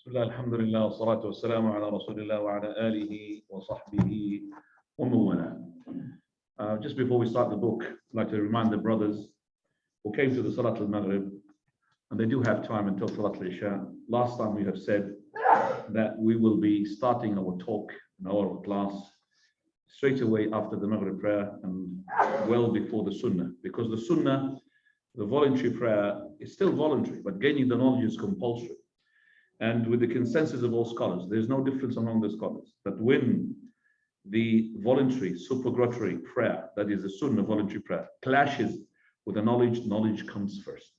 بسم الله الحمد لله والصلاة والسلام على رسول الله وعلى آله وصحبه ومن والاه. Just before we start the book, I'd like to remind the brothers who came to the Salat al-Maghrib, and they do have time until Salat al-Isha. Last time we have said that we will be starting our talk in our class straight away after the Maghrib prayer and well before the Sunnah, because the Sunnah, the voluntary prayer, is still voluntary, but gaining the knowledge is compulsory. And with the consensus of all scholars, there's no difference among the scholars that when the voluntary supererogatory prayer, that is the Sunnah voluntary prayer, clashes with the knowledge comes first.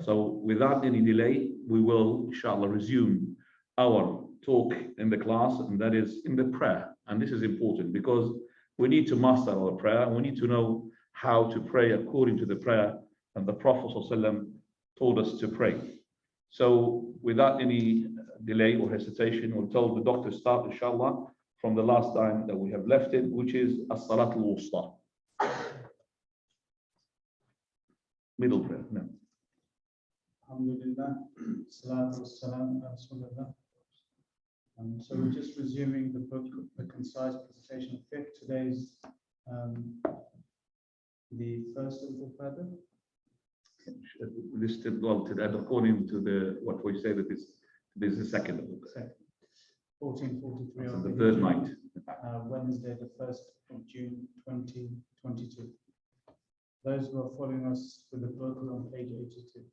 So without any delay, we will, inshallah, resume our talk in the class, and that is in the prayer. And this is important because we need to master our prayer. We need to know how to pray according to the prayer and the Prophet ﷺ told us to pray. So without any delay or hesitation, we'll tell the doctor start, inshallah, from the last time that we have left it, which is as-salat al-wusta. Middle prayer. No. Alhamdulillah, salatu wassalam ala Rasulullah. So we're just resuming the book, the concise presentation of Fiqh. Today's the first of the Qadr. Listed well today, according to what we say that this is the second of the 1443 on the third night. Wednesday, the 1st of June 2022. Those who are following us with the book are on page 82.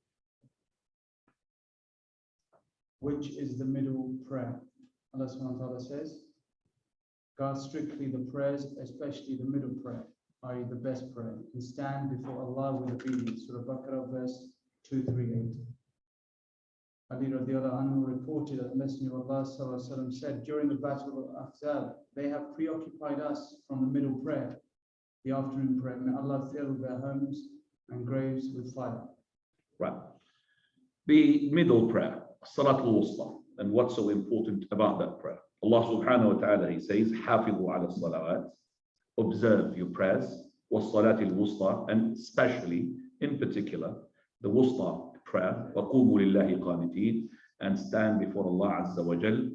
Which is the middle prayer? Allah subhanahu wa ta'ala says, guard strictly the prayers, especially the middle prayer, i.e. the best prayer, and stand before Allah with obedience. Surah Baqarah verse 238. Ali radiallahu anhu reported that Messenger of Allah sallallahu alaihi wasallam said during the battle of Ahzab, they have preoccupied us from the middle prayer, the afternoon prayer. May Allah fill their homes and graves with fire. Right. The middle prayer, Salat al-Wusta, and what's so important about that prayer? Allah subhanahu wa ta'ala, He says, Hafidu ala salawat, observe your prayers, was-salat al-wusta, and especially, in particular, the wusta prayer, وَقُومُوا لِلَّهِ قَانِتِينَ, and stand before Allah Azza wa Jal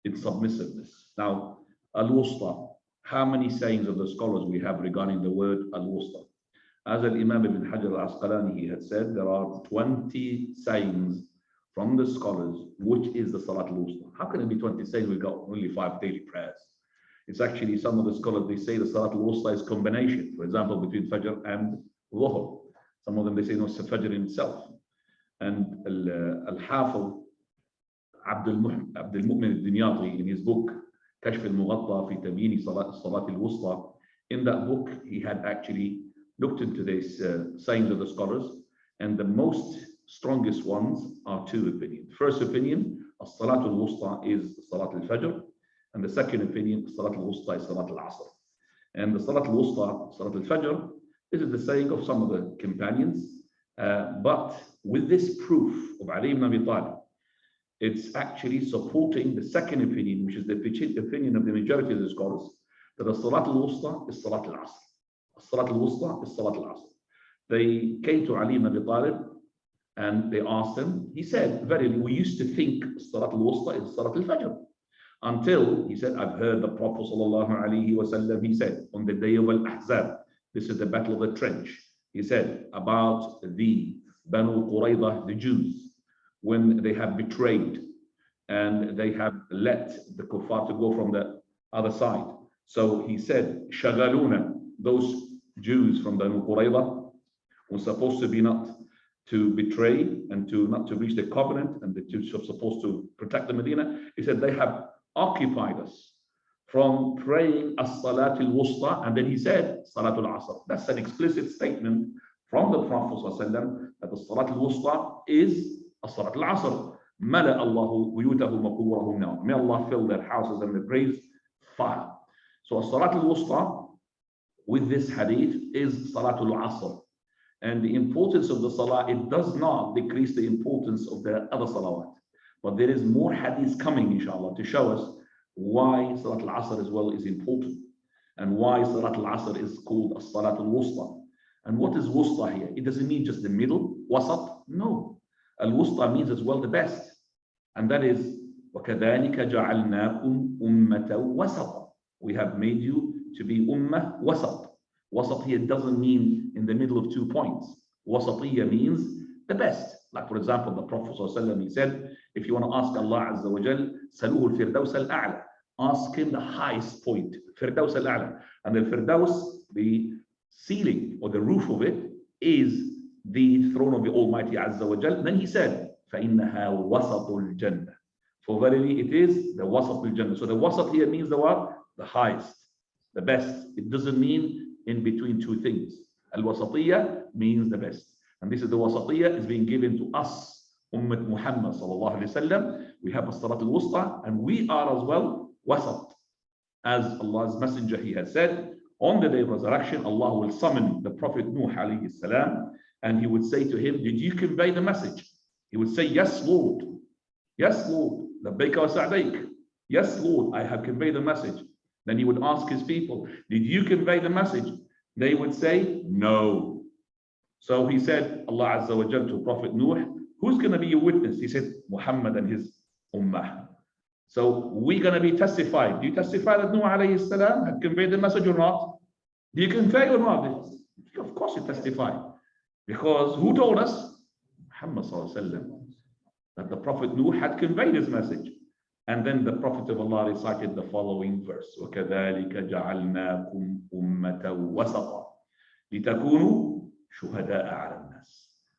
in submissiveness. Now, al-wusta, how many sayings of the scholars we have regarding the word al-wusta? As Imam Ibn Hajar al-Asqalani, he had said, there are 20 sayings from the scholars, which is the Salat al-Wusta. How can it be 20 sayings? We've got only 5 daily prayers. It's actually, some of the scholars, they say the Salat al-Wusta is combination, for example, between Fajr and Dhuhr. Some of them, they say, no, it's the Fajr in itself. And Al-Hafiz Abdul Mu'min al-Dinyati, in his book, Kashf al-Mughatta fi Tabyin Salat al-Wusta, in that book, he had actually looked into these sayings of the scholars, and the most strongest ones are 2 opinions. First opinion, as-Salat al-Wusta is Salat al-Fajr, and the second opinion, Salat al-Wusta is Salat al-Asr. And the Salat al-Wusta, Salat al-Fajr, this is the saying of some of the companions, but with this proof of Ali ibn Abi Talib, it's actually supporting the second opinion, which is the opinion of the majority of the scholars, that the Salat al-Wusta is Salat al-Asr. Salat al-Wusta is Salat al-Asr. They came to Ali ibn Abi Talib and they asked him, he said, verily, we used to think Salat al-Wusta is Salat al-Fajr. Until he said, I've heard the Prophet sallallahu alaihi wasallam, he said, on the day of Al-Ahzab, this is the battle of the trench, he said about the Banu Quraydah, the Jews, when they have betrayed and they have let the kuffar to go from the other side. So he said, Shagaluna, those Jews from Banu Quraydah were supposed to be not to betray and to not to reach the covenant, and the Jews were supposed to protect the Medina. He said, they have occupied us from praying as-salat al-wusta, and then he said salat al-asr. That's an explicit statement from the Prophet ﷺ that the salat al-wusta is as-salat al-asr. Mala Allahu buyutahum wa quburahum now. May Allah fill their houses and their graves fire. So as-salat al-wusta with this hadith is salat al-asr. And the importance of the salah, it does not decrease the importance of the other salawat. But there is more hadith coming, inshallah, to show us why Salat al-Asr as well is important, and why Salat al-Asr is called as-Salat al-Wusta. And what is Wusta here? It doesn't mean just the middle, wasat. No. Al-Wusta means as well the best. And that is وَكَذَلِكَ جَعَلْنَاكُمْ أُمَّةً وَسَطًا. We have made you to be ummah wasat. Wasat here doesn't mean in the middle of 2 points. Wasatiyya means the best. Like for example, the Prophet ﷺ, he said, if you want to ask Allah Azza wa Jal, Saluhu al-Firdaus al-A'la. Ask him the highest point, Firdaus al-A'la. And the Firdaus, the ceiling or the roof of it is the throne of the Almighty Azza wa Jal. Then he said, فَإِنَّهَا وَسَطُ الْجَنَّةِ. For verily it is the wasat al-Jannah. So the wasat here means the what? The highest, the best. It doesn't mean in between 2 things. Al-wasatiyya means the best. And this is the wasatiyya is being given to us, Ummah Muhammad sallallahu alayhi wasallam. We have a salat al-wusta, and we are as well wasat. As Allah's Messenger, he has said, on the day of resurrection, Allah will summon the Prophet Nuh alayhi salam, and he would say to him, did you convey the message? He would say, yes, Lord. Yes, Lord. Labbaik wa sa'daik. Yes, Lord, I have conveyed the message. Then he would ask his people, did you convey the message? They would say, no. So he said, Allah Azza wa Jal to Prophet Nuh, who's going to be your witness? He said, Muhammad and his ummah. So we're going to be testified. Do you testify that Nuh alayhi salam had conveyed the message or not? Do you convey or not? Of course you testify. Because who told us? Muhammad sallallahu alayhi wa sallam, that the Prophet Nuh had conveyed his message. And then the Prophet of Allah recited the following verse: وَكَذَلِكَ جَعَلْنَاكُمْ أُمَّةً وَسَطًا لِتَكُونُوا شُهَدَاءَ عَلَى النَّاسِ.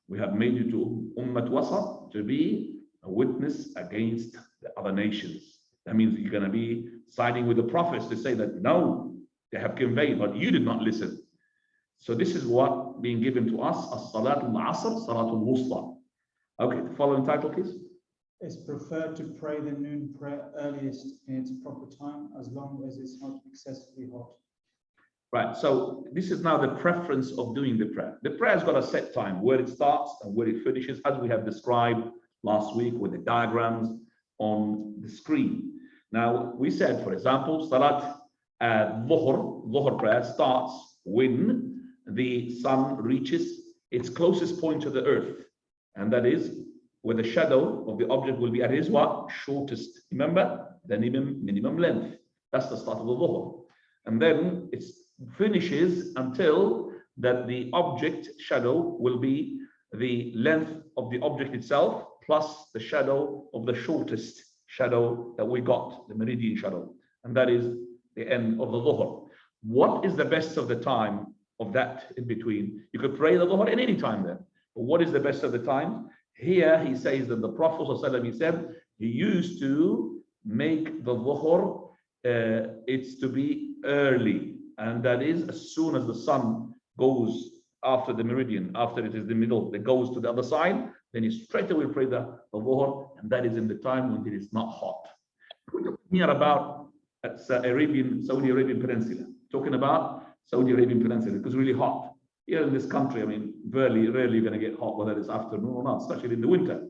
We have made you to Ummat Wasat, to be a witness against the other nations. That means you're going to be siding with the prophets to say that no, they have conveyed, but you did not listen. So this is what being given to us, as-salatul asr, salatul wusta. Okay, the following title, please. It's preferred to pray the noon prayer earliest in its proper time, as long as it's not excessively hot. Right, so this is now the preference of doing the prayer. The prayer has got a set time, where it starts and where it finishes, as we have described last week with the diagrams on the screen. Now, we said, for example, Salat Dhuhr prayer starts when the sun reaches its closest point to the earth, and that is where the shadow of the object will be at its what? Shortest. Remember? The minimum length. That's the start of the Dhuhr. And then it finishes until that the object shadow will be the length of the object itself plus the shadow of the shortest shadow that we got, the meridian shadow. And that is the end of the Dhuhr. What is the best of the time of that in between? You could pray the Dhuhr at any time there. But what is the best of the time? Here he says that the Prophet ﷺ, he said he used to make the Dhuhr, it's to be early, and that is as soon as the sun goes after the meridian, after it is the middle, that goes to the other side, then he straight away pray the Dhuhr, and that is in the time when it is not hot. We're talking here about Saudi Arabian Peninsula, talking about Saudi Arabian Peninsula, because it's really hot. Here in this country, I mean, rarely you're going to get hot, whether it's afternoon or not, especially in the winter.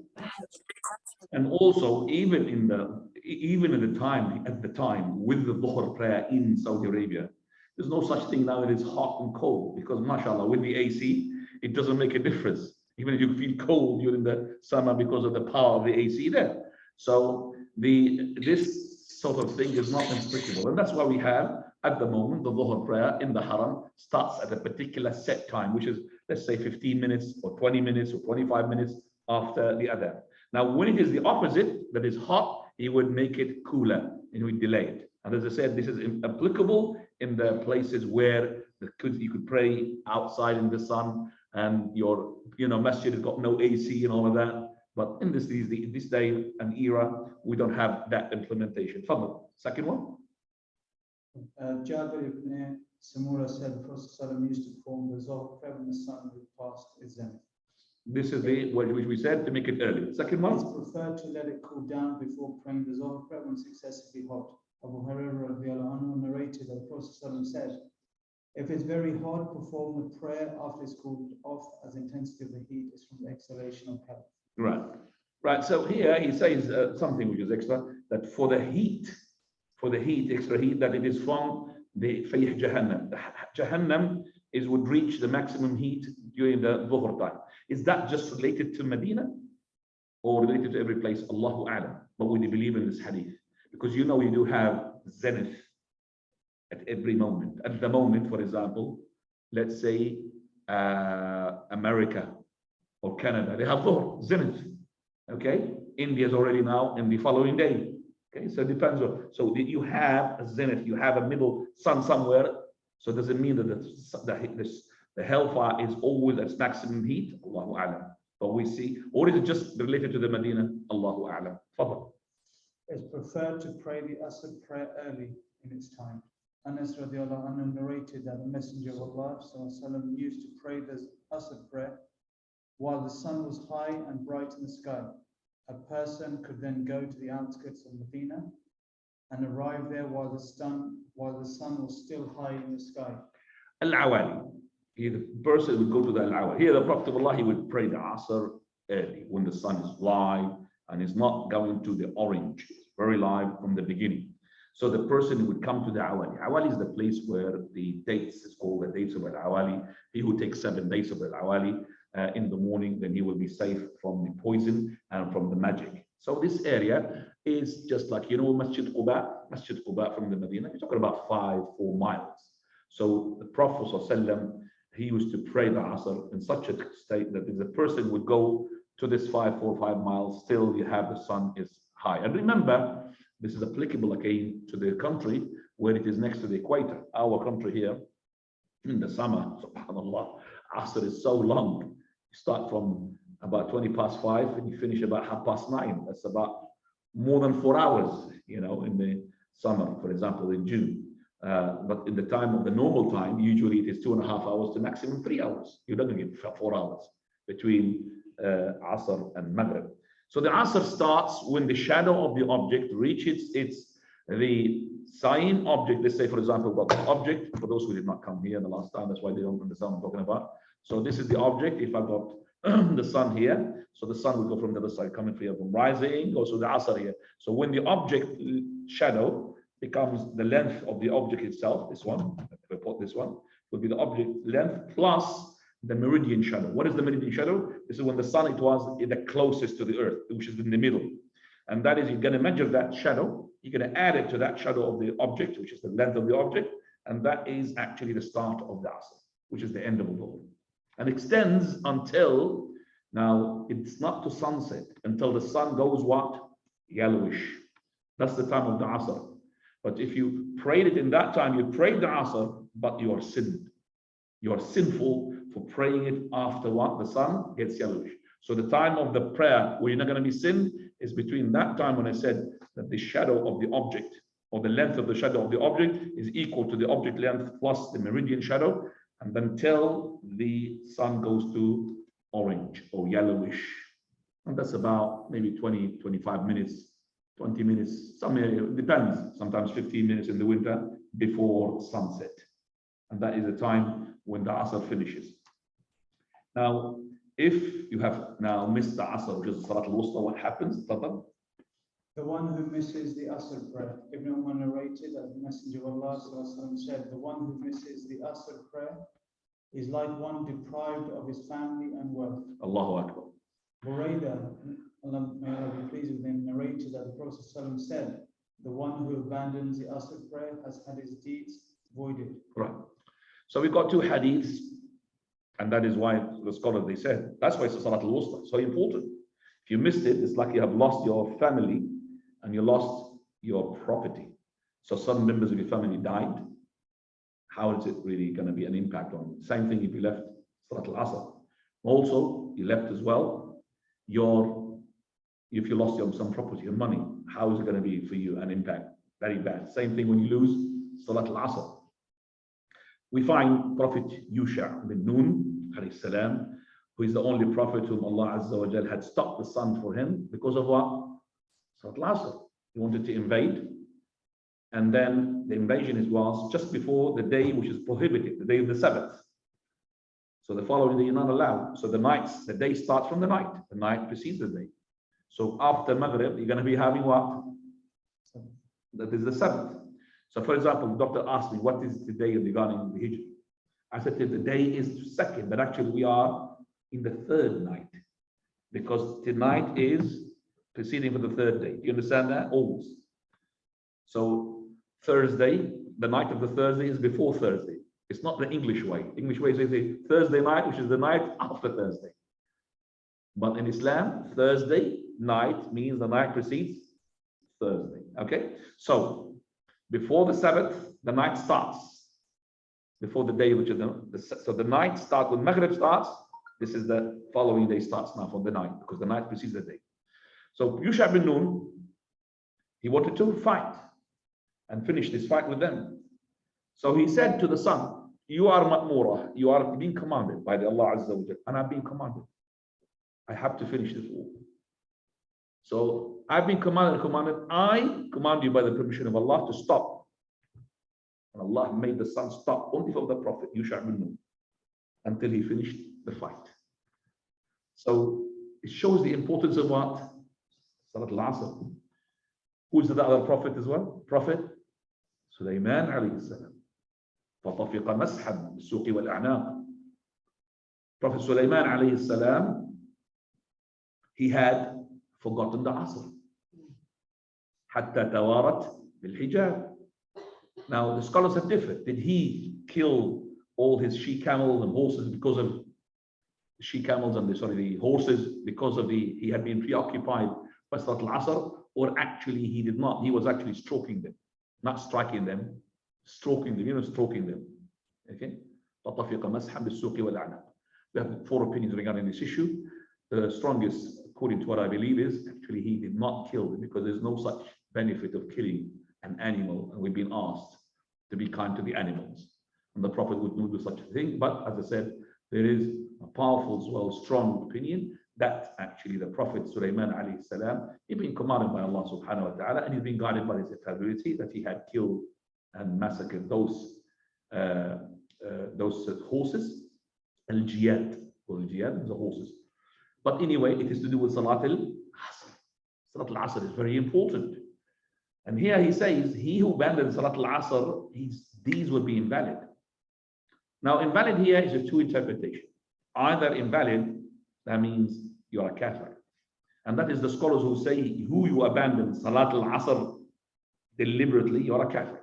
And also, even at the time with the Dhuhr prayer in Saudi Arabia, there's no such thing now that it's hot and cold, because mashallah, with the AC, it doesn't make a difference. Even if you feel cold during the summer because of the power of the AC there. So this sort of thing is not inexplicable, and that's why we have at the moment the Dhuhr prayer in the Haram starts at a particular set time, which is, let's say, 15 minutes or 20 minutes or 25 minutes after the Adhan. Now, when it is the opposite, that is hot, he would make it cooler and he would delay it. And as I said, this is applicable in the places where you could pray outside in the sun and your masjid has got no AC and all of that. But in this day and era, we don't have that implementation. Fadl, second one. Jabir ibn Samura said the Prophet used to perform the Dhuhr prayer when the sun would pass its zenith. This is what we said, to make it early. Second one. It's preferred to let it cool down before praying the Dhuhr prayer when it's excessively hot. Abu Hurairah narrated that the Prophet said, if it's very hot, perform the prayer after it's cooled off, as the intensity of the heat is from the exhalation of hell. Right. So here he says something which is extra, that for the heat, extra heat, that it is from the Fayh Jahannam. The Jahannam would reach the maximum heat during the Dhuhr time. Is that just related to Medina or related to every place? Allahu A'lam. but we believe in this hadith because you do have zenith at every moment. At the moment, for example, let's say America or Canada, they have Dhuhr, zenith. Okay, India is already now in the following day. Okay, so it depends on. So you have a zenith, you have a middle sun somewhere. So does it mean that the hellfire is always at maximum heat? Allahu A'lam. But we see, or is it just related to the Medina? Allahu A'lam. Fadal. It's preferred to pray the Asr prayer early in its time. Anas radiallahu anhu narrated that the Messenger of Allah sallallahu used to pray the Asr prayer while the sun was high and bright in the sky. A person could then go to the outskirts of Medina and arrive there while the sun was still high in the sky. Al-Awali. The person would go to the Al-Awali. Here the Prophet of Allah, he would pray the Asr early when the sun is live and is not going to the orange. It's very live from the beginning. So the person would come to the Awali. Awali is the place where the dates is called the dates of Al-Awali. He who takes 7 days of Al-Awali in the morning, then he will be safe from the poison and from the magic. So this area is just like, Masjid Quba from the Medina. You're talking about 4 miles. So the Prophet ﷺ, he used to pray the Asr in such a state that if the person would go to this 5 miles, still you have the sun is high. And remember, this is applicable again to the country where it is next to the equator. Our country here in the summer, subhanAllah, Asr is so long. You start from about 5:20 and you finish about 9:30. That's about more than 4 hours, in the summer, for example, in June. But in the time of the normal time, usually it is 2.5 hours to maximum 3 hours. You're not going to get 4 hours between Asr and Maghrib. So the Asr starts when the shadow of the object reaches the sign object. Let's say, for example, we've got the object. For those who did not come here the last time, that's why they don't understand what I'm talking about. So this is the object. If I've got the sun here, so the sun will go from the other side, coming here from rising, also the Asr here. So when the object shadow becomes the length of the object itself, this one, if I put this one, will be the object length plus the meridian shadow. What is the meridian shadow? This is when the sun, it was the closest to the earth, which is in the middle. And that is, you're going to measure that shadow, you're going to add it to that shadow of the object, which is the length of the object, and that is actually the start of the Asr, which is the end of the Dhuhr. And extends until, now it's not to sunset, until the sun goes what? Yellowish. That's the time of the Asr. But if you prayed it in that time, you prayed the Asr, but you are sinned. You are sinful for praying it after what? The sun gets yellowish. So the time of the prayer where you're not going to be sinned is between that time when I said that the shadow of the object or the length of the shadow of the object is equal to the object length plus the meridian shadow, and then till the sun goes to orange or yellowish. And that's about maybe 20, 25 minutes, 20 minutes, it depends, sometimes 15 minutes in the winter before sunset. And that is the time when the Asr finishes. Now, if you have now missed the Asr, which is Salat al-Wusta, what happens? Tafadhal. The one who misses the Asr prayer. Ibn Umar narrated that the Messenger of Allah said, the one who misses the Asr prayer is like one deprived of his family and wealth. Allahu Akbar. Buraidah, Allah may Allah be pleased with him, narrated that the Prophet said, the one who abandons the Asr prayer has had his deeds voided. Right. So we've got 2 hadiths, and that is why the scholars, they said, that's why it's a Salat al-Wusta, so important. If you missed it, it's like you have lost your family and you lost your property. So some members of your family died. How is it really going to be an impact on it? Same thing if you left Salat al-Asr. Also, you left as well, if you lost some property, your money, how is it going to be for you an impact? Very bad. Same thing when you lose Salat al-Asr. We find Prophet Yusha bin Nun, alayhi salam, who is the only prophet whom Allah Azza wa Jal had stopped the sun for him because of what? Salat al-Asr. He wanted to invade. And then the invasion was just before the day which is prohibited, the day of the Sabbath. So the following day you're not allowed. So the day starts from the night. The night precedes the day. So after Maghrib, you're going to be having what? That is the Sabbath. So for example, the doctor asked me, what is the day regarding the Hijr? I said, the day is second, but actually we are in the 3rd night. Because tonight is proceeding for the third day. Do you understand that? Always. So Thursday, the night of the Thursday is before Thursday. It's not the English way. English way is the Thursday night, which is the night after Thursday. But in Islam, Thursday night means the night precedes Thursday. Okay? So before the Sabbath, the night starts. Before the day, which is so the night starts when Maghrib starts. This is the following day starts now from the night, because the night precedes the day. So Yusha bin Nun, he wanted to fight and finish this fight with them. So he said to the son, you are ma'mura, you are being commanded by the Allah Azza wa Jal, and I've been commanded. I have to finish this war. So I've been commanded. I command you by the permission of Allah to stop. And Allah made the sun stop only for the Prophet Yusha bin Nun until he finished the fight. So it shows the importance of what? Salat al-Asr. Who's the other Prophet as well? Prophet Sulaiman alayhi salam. فَطَفِقَ مَسْحًا بِالسُّوقِ وَالْأَعْنَاقِ. Prophet Sulaiman alayhi salam, he had forgotten the Asr. حَتَّى تَوَارَتْ بِالْحِجَابِ. Now the scholars have differed. Did he kill all his she-camels and horses because of she-camels and the horses because of he had been preoccupied by Salat al-Asr, or actually he did not? He was actually stroking them, not striking them, stroking them, stroking them. Okay? فَطَفِقَ مَسْحًا بِالسُّوقِ وَالْأَعْنَاقِ. We have 4 opinions regarding this issue. The strongest, according to what I believe, is actually he did not kill them, because there's no such benefit of killing an animal, and we've been asked to be kind to the animals, and the Prophet would not do such a thing. But as I said, there is a powerful as well, strong opinion that actually the Prophet Sulaiman alayhi salam, he'd been commanded by Allah subhanahu wa ta'ala, and he's been guided by his capability, that he had killed and massacred those horses, al-jiyad, or al-jiyad, the horses. But anyway, it is to do with Salat al-Asr. Salat al-Asr is very important. And here he says, he who abandoned Salat al-Asr, his deeds will be invalid. Now, invalid here is a 2 interpretation. Either invalid, that means you are a kafir. And that is the scholars who say, who you abandon Salat al-Asr deliberately, you are a kafir.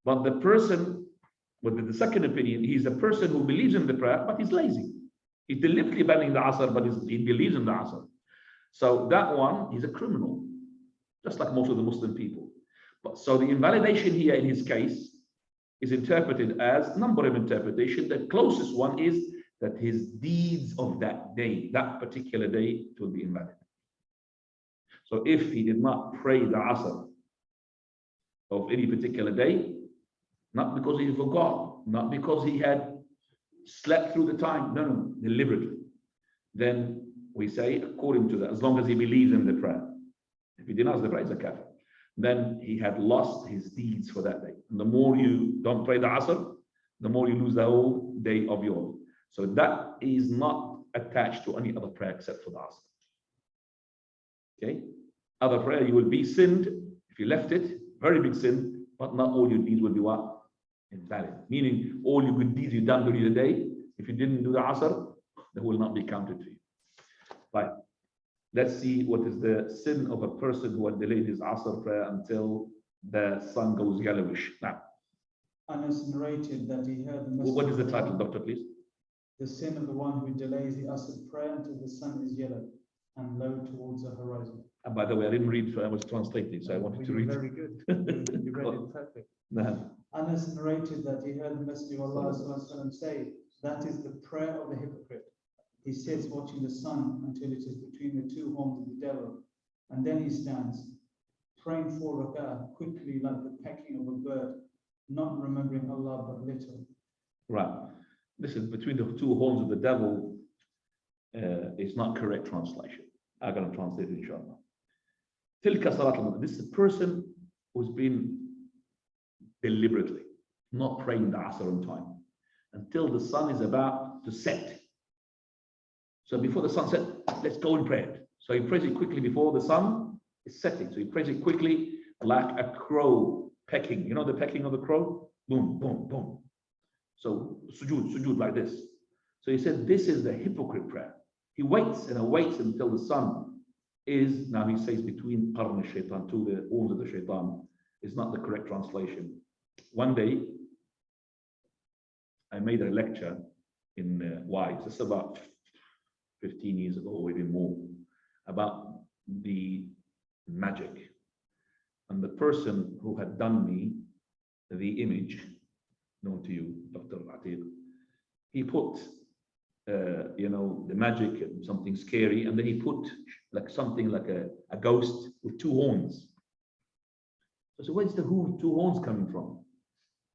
But the person, with the second opinion, he's a person who believes in the prayer, but he's lazy. He's deliberately abandoning the Asr, but he believes in the Asr. So that one, he's a criminal, just like most of the Muslim people. But so the invalidation here in his case is interpreted as a number of interpretations. The closest one is that his deeds of that day, that particular day, will be invalid. So if he did not pray the Asr of any particular day, not because he forgot, not because he had slept through the time, no, deliberately, then we say, according to that, as long as he believes in the prayer. If he denies the prayer, he's a kafir. Then he had lost his deeds for that day. And the more you don't pray the Asr, the more you lose the whole day of yours. So that is not attached to any other prayer except for the Asr. Okay? Other prayer, you will be sinned if you left it, very big sin, but not all your deeds will be what? Invalid. Meaning all your good deeds you've done during the day, if you didn't do the Asr, they will not be counted to you. Right. Let's see what is the sin of a person who had delayed his Asr prayer until the sun goes yellowish. Now, Anas narrated that he heard the message. What is the title, doctor, please? The sin of the one who delays the Asr prayer until the sun is yellow and low towards the horizon. And by the way, I didn't read, so I was translating, so I wanted to read. Very good. You read it perfect. No. Anas narrated that he heard the Messenger of Allah say, that is the prayer of the hypocrite. He sits watching the sun until it is between the 2 horns of the devil, and then he stands, praying 4 rak'ah quickly like the pecking of a bird, not remembering Allah but little. Right. This is between the 2 horns of the devil. Is not correct translation. I'm going to translate it, inshallah. Tilka salat. This is a person who's been deliberately not praying the Asr on time until the sun is about to set. So before the sun set, let's go and pray it. So he prays it quickly before the sun is setting. So he prays it quickly like a crow pecking. You know the pecking of the crow? Boom, boom, boom. So sujood like this. So he said, this is the hypocrite prayer. He waits and waits until the sun is, now he says between qarn al-shaytan, to the horns of the shaitan, is not the correct translation. One day, I made a lecture in Wise, it's about 15 years ago, or even more, about the magic. And the person who had done me the image, known to you, Dr. Atiq, he put, the magic and something scary, and then he put like something like a ghost with two horns. So where's the two horns coming from?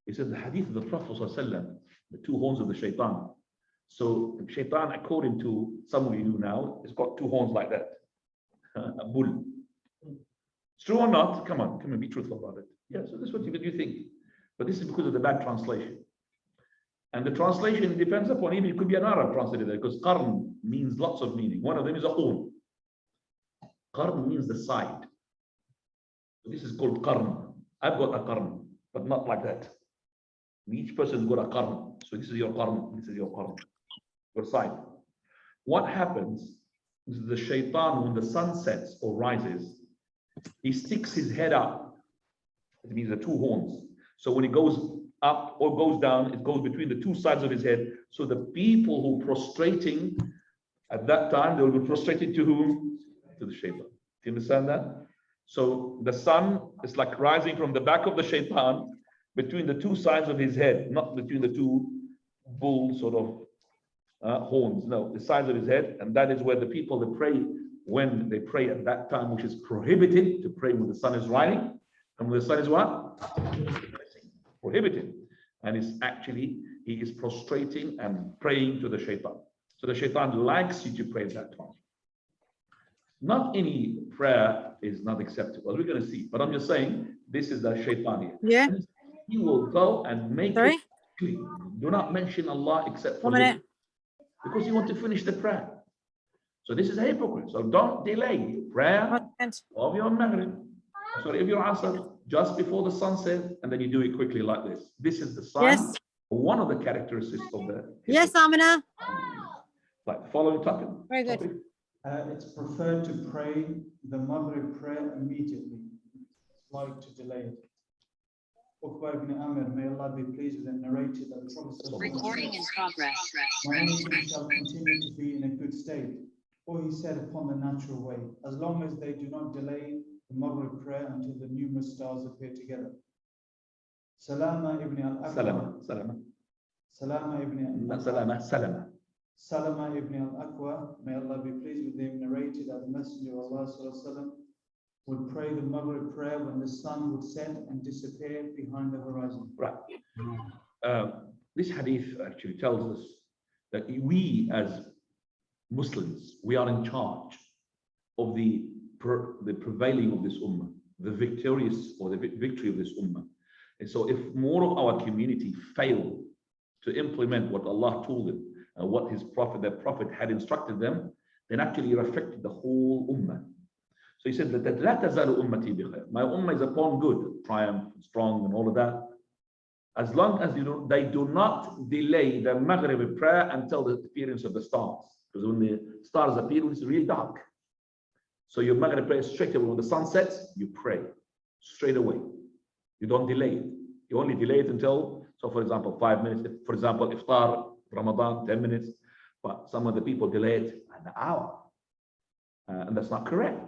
He said the hadith of the Prophet ﷺ, the two horns of the shaitan. So the shaitan, according to some of you now, has got two horns like that, a bull. It's true or not? Come on, be truthful about it. Yeah, so this is what you think. But this is because of the bad translation. And the translation depends upon, even it could be an Arab translated there, because qarn means lots of meaning. One of them is a horn. Qarn means the side. This is called qarn. I've got a qarn, but not like that. Each person's got a qarn. So this is your qarn, this is your qarn, your side. What happens is the shaitan, when the sun sets or rises, he sticks his head up. It means the two horns. So when it goes up or goes down, it goes between the two sides of his head. So the people who prostrating at that time, they will be prostrated to whom? To the shaitan. Do you understand that? So the sun is like rising from the back of the shaitan between the two sides of his head, not between the two bull sort of horns. No, the sides of his head. And that is where the people that pray, when they pray at that time, which is prohibited to pray when the sun is rising. And when the sun is what? Prohibited. And it's actually, he is prostrating and praying to the shaitan. So the shaitan likes you to pray at that time. Not any prayer is not acceptable. We're going to see. But I'm just saying, this is the shaitan here. Yeah. And he will go and make Sorry? it clear. Do not mention Allah except for 1 minute. because you want to finish the prayer. So this is a hypocrite. So don't delay prayer of your Maghrib, sorry, of your Asr, just before the sunset, and then you do it quickly like this. This is the sign, Yes. one of the characteristics of the Yes, Amina. like the following topic. Very good. It's preferred to pray the Maghrib prayer immediately. It's like to delay it. Uqba ibn Amir, may Allah be pleased with him, narrated that the Prophet Recording in progress. my enemies shall continue to be in a good state, or he said upon the natural way, as long as they do not delay the Maghrib prayer until the numerous stars appear together. Salama ibn al-Aqwa. Salama ibn al-Aqwa, may Allah be pleased with him, narrated that the Messenger of Allah sallallahu alaihi wasallam would pray the Maghrib prayer when the sun would set and disappear behind the horizon. Right. This hadith actually tells us that we as Muslims, we are in charge of the prevailing of this ummah, the victorious or the victory of this ummah. And so if more of our community fail to implement what Allah told them and what their prophet had instructed them, then actually it affected the whole ummah. So he said that لا تزال أمتي بخير. My ummah is upon good, triumph, strong, and all of that. As long as they do not delay the Maghrib prayer until the appearance of the stars. Because when the stars appear, it's really dark. So your Maghrib prayer is straight away. When the sun sets, you pray straight away. You don't delay it. You only delay it until, so for example, 5 minutes. For example, iftar, Ramadan, 10 minutes. But some of the people delay it an hour. And that's not correct.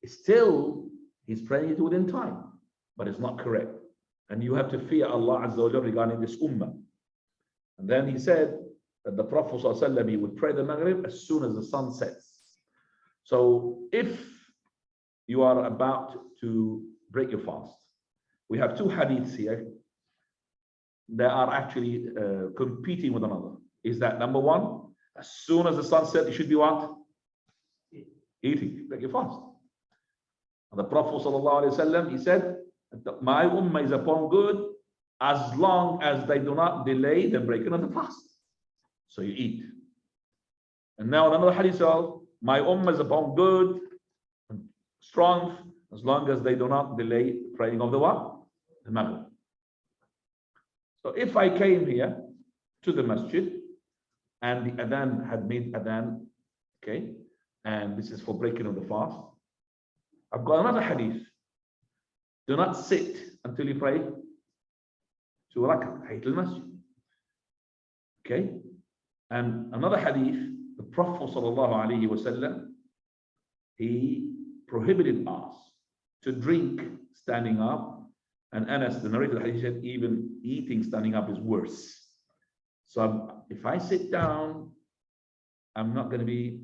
Still, he's praying it within time, but it's not correct. And you have to fear Allah Azza wa Jalla regarding this ummah. And then he said that the Prophet ﷺ, he would pray the Maghrib as soon as the sun sets. So if you are about to break your fast, we have two hadiths here that are actually competing with another. Is that number one, as soon as the sun sets, you should be what? Eating, break your fast. And the Prophet ﷺ, he said, my ummah is upon good as long as they do not delay the breaking of the fast. So you eat. And now another hadith says, my ummah is upon good and strong as long as they do not delay the praying of the what? The Maghrib. So if I came here to the masjid and the adhan had made adhan, okay, and this is for breaking of the fast, I've got another hadith. Do not sit until you pray 2 rak'ah, Hayt al-Masjid. Okay? And another hadith, the Prophet ﷺ, he prohibited us to drink standing up. And Anas, the narrator of the hadith, said even eating standing up is worse. So if I sit down, I'm going to be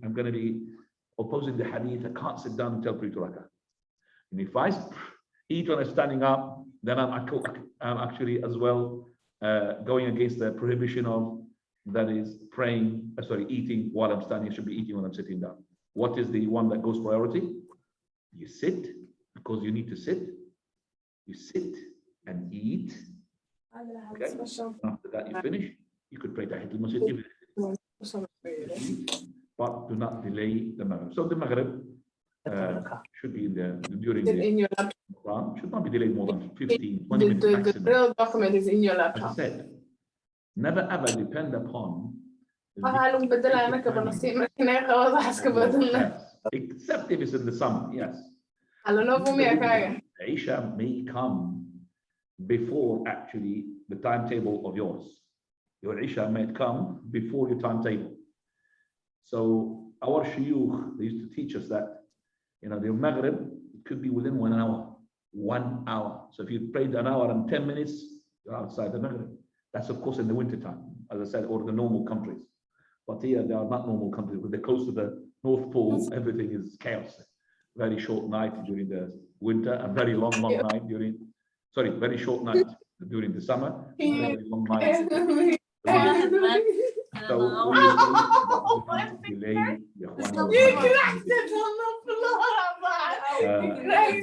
opposing the hadith. I can't sit down until 3 rak'ah. And if I eat when I'm standing up, then I'm actually as well going against the prohibition of, that is eating while I'm standing. I should be eating when I'm sitting down. What is the one that goes priority? You sit because you need to sit. You sit and eat. Okay. After that, you finish. You could pray Tahiyat al-Masjid, but do not delay the Maghrib. So the Maghrib should be during the Quran, should not be delayed more than 15, 20 minutes maximum. The real document is in your laptop. As I said, never ever depend upon except if it's in the summer, yes. Isha may come before actually the timetable of yours. Your Isha may come before your timetable. So our shuyukh, they used to teach us that, the Maghrib could be within 1 hour. 1 hour. So if you prayed an hour and 10 minutes, you're outside the Maghrib. That's of course in the winter time, as I said, or the normal countries. But here they are not normal countries. When they're close to the North Pole, everything is chaos. Very short night during the winter, and very long night very short night during the summer, and very long night. So we delay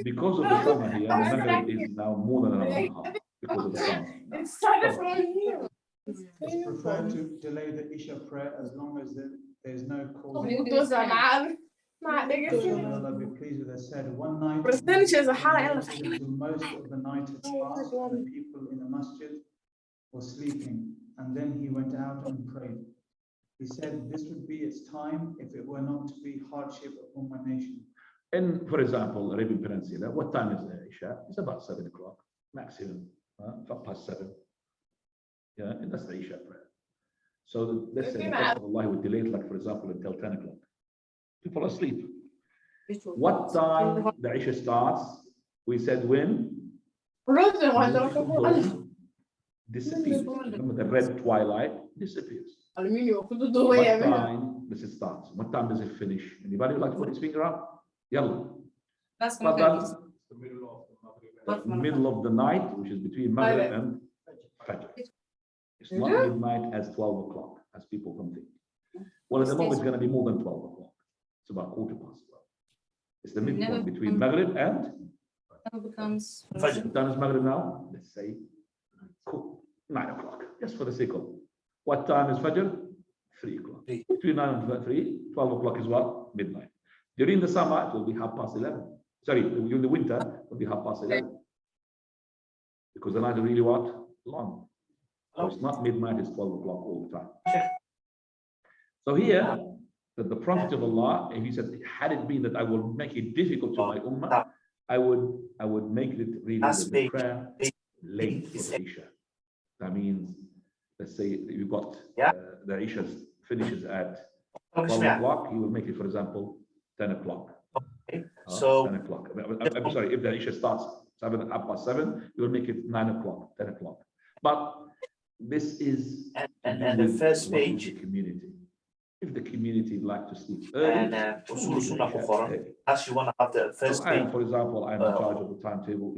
because of the summer here, the Maghrib is now more than an hour and a half because of the summer. It started from here. It's preferred to delay the Isha prayer as long as there's no cause. Allah be pleased with us, said one night most of the night had passed and the people in the masjid were sleeping, and then he went out and prayed. He said this would be its time if it were not to be hardship upon my nation. And for example, Arabian Peninsula, what time is the Isha? It's about 7 o'clock maximum, 7:05. Yeah, and that's the Isha prayer. So let's say the Prophet of Allah would delay it, like for example, until 10 o'clock. People are asleep. What time the Isha starts? We said when? Disappears. Remember, the red twilight disappears. What time does it start? What time does it finish? Anybody would like to put his finger up? Yalla. That's the middle of the night, which is between Maghrib and Fajr. It's not midnight as 12 o'clock, as people can think. Well, at the moment, it's going to be more than 12 o'clock. It's about 12:15. It's the midpoint between Maghrib and becomes Fajr. What time is Maghrib now? Let's say 9 o'clock, just for the sake of. What time is Fajr? 3 o'clock. Between 9 and 3, 12 o'clock is what? Midnight. During the summer, it will be 11:30. Sorry, during the winter, it will be 11:30. Because the night is really what? Long. So it's not midnight, it's 12 o'clock all the time. So here, that the Prophet of Allah, and he said, had it been that I will make it difficult to my ummah, I would make it really the prayer late for the Isha. That means, let's say you've got the Isha finishes at 12 o'clock, he will make it, for example, 10 o'clock. So 10 o'clock. I'm sorry, if the Isha starts 7:30, you will make it 9 o'clock, 10 o'clock. But this is and the first page, the community. If the community like to sleep early, and as you want to have the first page, for example, I'm in charge of the timetable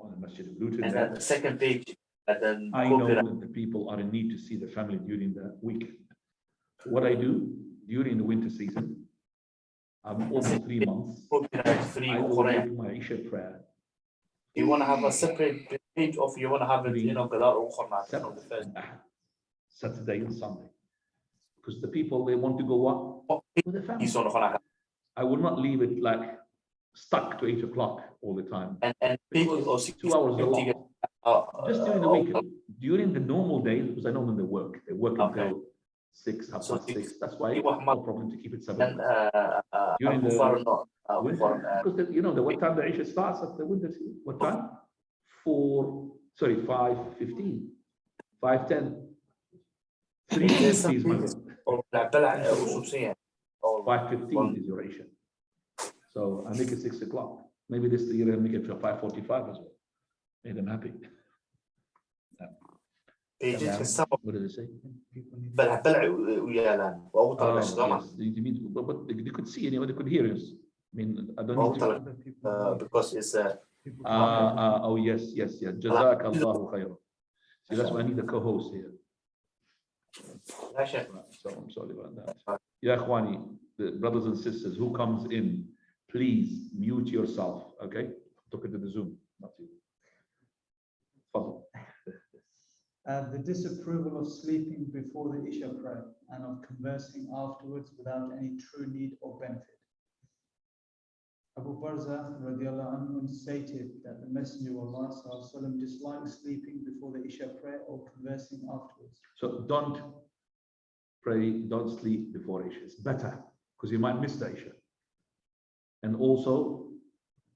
on the Masjid of Luton. and then the second page, and then I know that the people are in need to see the family during the week. What I do during the winter season, I'm almost 3 months. I will make my Isha prayer. You want to have a separate page, or you want to have it, Saturday and Sunday. Because the people, they want to go what? With the family. I will not leave it like stuck to 8 o'clock all the time. And 2 hours a lot. Just during the weekend. During the normal days, because I know when they work until 6, half So past 6. That's why you no want- problem to keep it 7 And o'clock. During the winter, for because you know what time the Isha starts at the winter season? What time? 5:15, 5:10, 3:50 is Maghrib. or بلع وشمسية or 5:15 is your Isha. So I make it 6 o'clock. Maybe this year I make it for 5:45 as well. Made them happy. بيجي السبب What did it say? بلع ويالان وأبو طلع Yes, but they could see anyway, they could hear us. I mean, I don't need to. because it's Oh, yes. Jazakallahu khairan. See, that's why I need a co-host here. عشان Right, so I'm sorry about that. Ya Ikhwani, the brothers and sisters who comes in, please mute yourself, okay? Talk into the Zoom, not you. Fadl. The disapproval of sleeping before the Isha prayer and of conversing afterwards without any true need or benefit. Abu Barzah radiallahu anhu stated that the Messenger of Allah sallallahu alaihi wasallam disliked sleeping before the Isha prayer or conversing afterwards. So don't pray, don't sleep before Isha. It's better because you might miss the Isha. And also,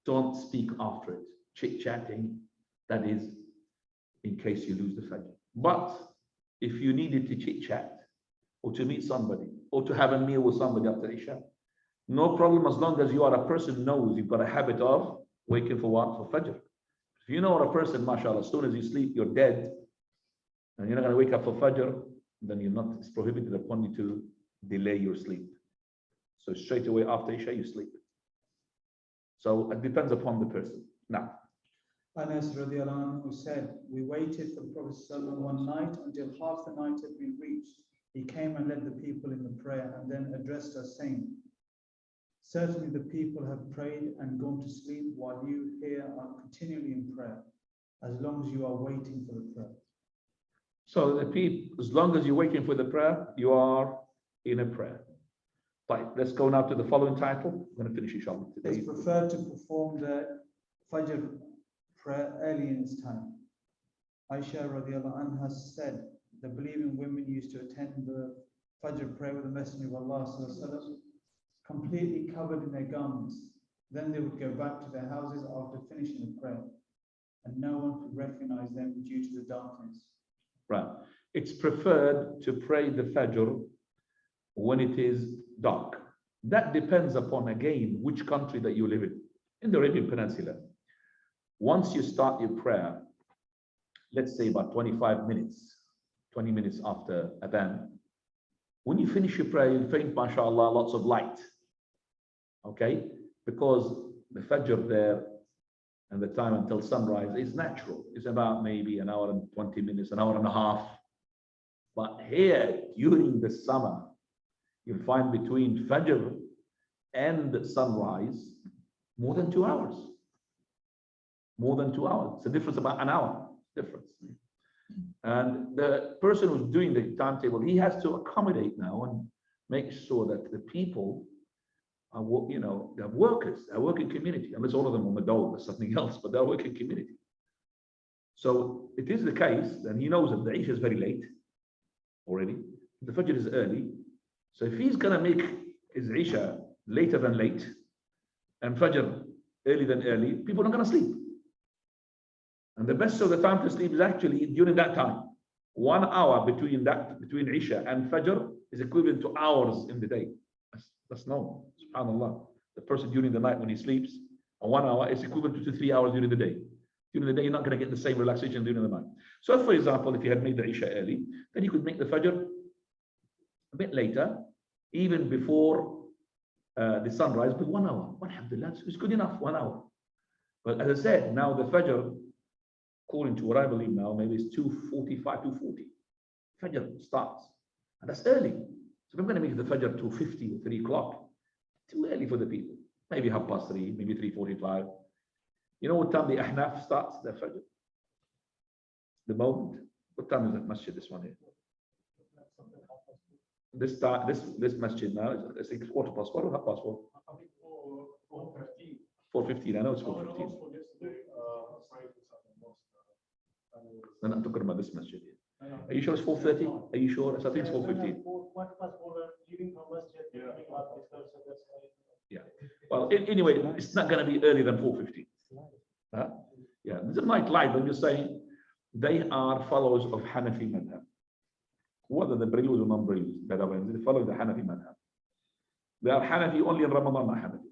don't speak after it. Chit-chatting, that is, in case you lose the Fajr. But if you needed to chit-chat or to meet somebody or to have a meal with somebody after Isha, no problem as long as you are a person who knows you've got a habit of waking for what? For Fajr. If you know a person, mashallah, as soon as you sleep, you're dead, and you're not going to wake up for Fajr, then you're not, it's prohibited upon you to delay your sleep. So straight away after Isha, you sleep. So it depends upon the person. Now, Anas radiallahu anhu said, we waited for the Prophet ﷺ one night until half the night had been reached. He came and led the people in the prayer and then addressed us saying, certainly the people have prayed and gone to sleep while you here are continually in prayer, as long as you are waiting for the prayer. so the people, as long as you're waiting for the prayer, you are in a prayer. Right, let's go now to the following title. I'm going to finish inshallah today. It's preferred to perform the Fajr prayer early in its time. Aisha radiallahu anha said, the believing women used to attend the Fajr prayer with the Messenger of Allah sallallahu alaihi wasallam, completely covered in their garments. Then they would go back to their houses after finishing the prayer, and no one could recognize them due to the darkness. Right. It's preferred to pray the Fajr when it is dark. That depends upon, again, which country that you live in. In the Arabian Peninsula, once you start your prayer, let's say about 20 minutes after Adhan, when you finish your prayer, you think, mashallah, lots of light. Okay? Because the Fajr there and the time until sunrise is natural. It's about maybe an hour and 20 minutes, an hour and a half. But here, during the summer, you'll find between Fajr and sunrise more than 2 hours. More than 2 hours. It's a difference about an hour difference. And the person who's doing the timetable, he has to accommodate now and make sure that the people are, you know, they're workers, they're working community. Unless all of them are Madol or something else, but they're working community. So it is the case that he knows that the Isha is very late already. The Fajr is early. So if he's going to make his Isha later than late and Fajr early than early, people are not going to sleep. And the best of the time to sleep is actually during that time. 1 hour between Isha and Fajr is equivalent to hours in the day. That's known. SubhanAllah. The person during the night when he sleeps, 1 hour is equivalent to 3 hours during the day. During the day, you're not going to get the same relaxation during the night. So, for example, if you had made the Isha early, then you could make the Fajr a bit later, even before the sunrise, but 1 hour. Alhamdulillah, it's good enough, 1 hour. But as I said, now the Fajr, according to what I believe now, maybe it's 2:45, 2:40. Fajr starts. And that's early. So if I'm going to make the Fajr 2:50 or 3 o'clock, too early for the people. Maybe 3:30, maybe 3:45. You know what time the Ahnaf starts, the Fajr? The moment. What time is that masjid, this one here? This masjid now, I think it's 4:15 or 4:30. 4:15, I know it's 4:15. No, I'm talking about this masjid here. Are you sure it's 4:30? Are you sure? I think it's 4:15. Yeah. Well, anyway, it's not going to be earlier than 4:15. Huh? Yeah. This is not live. I'm just saying they are followers of Hanafi madhab. Whether they're Brilus or non-Brilus, they follow the Hanafi madhab. They are Hanafi only in Ramadan, not Hanafi.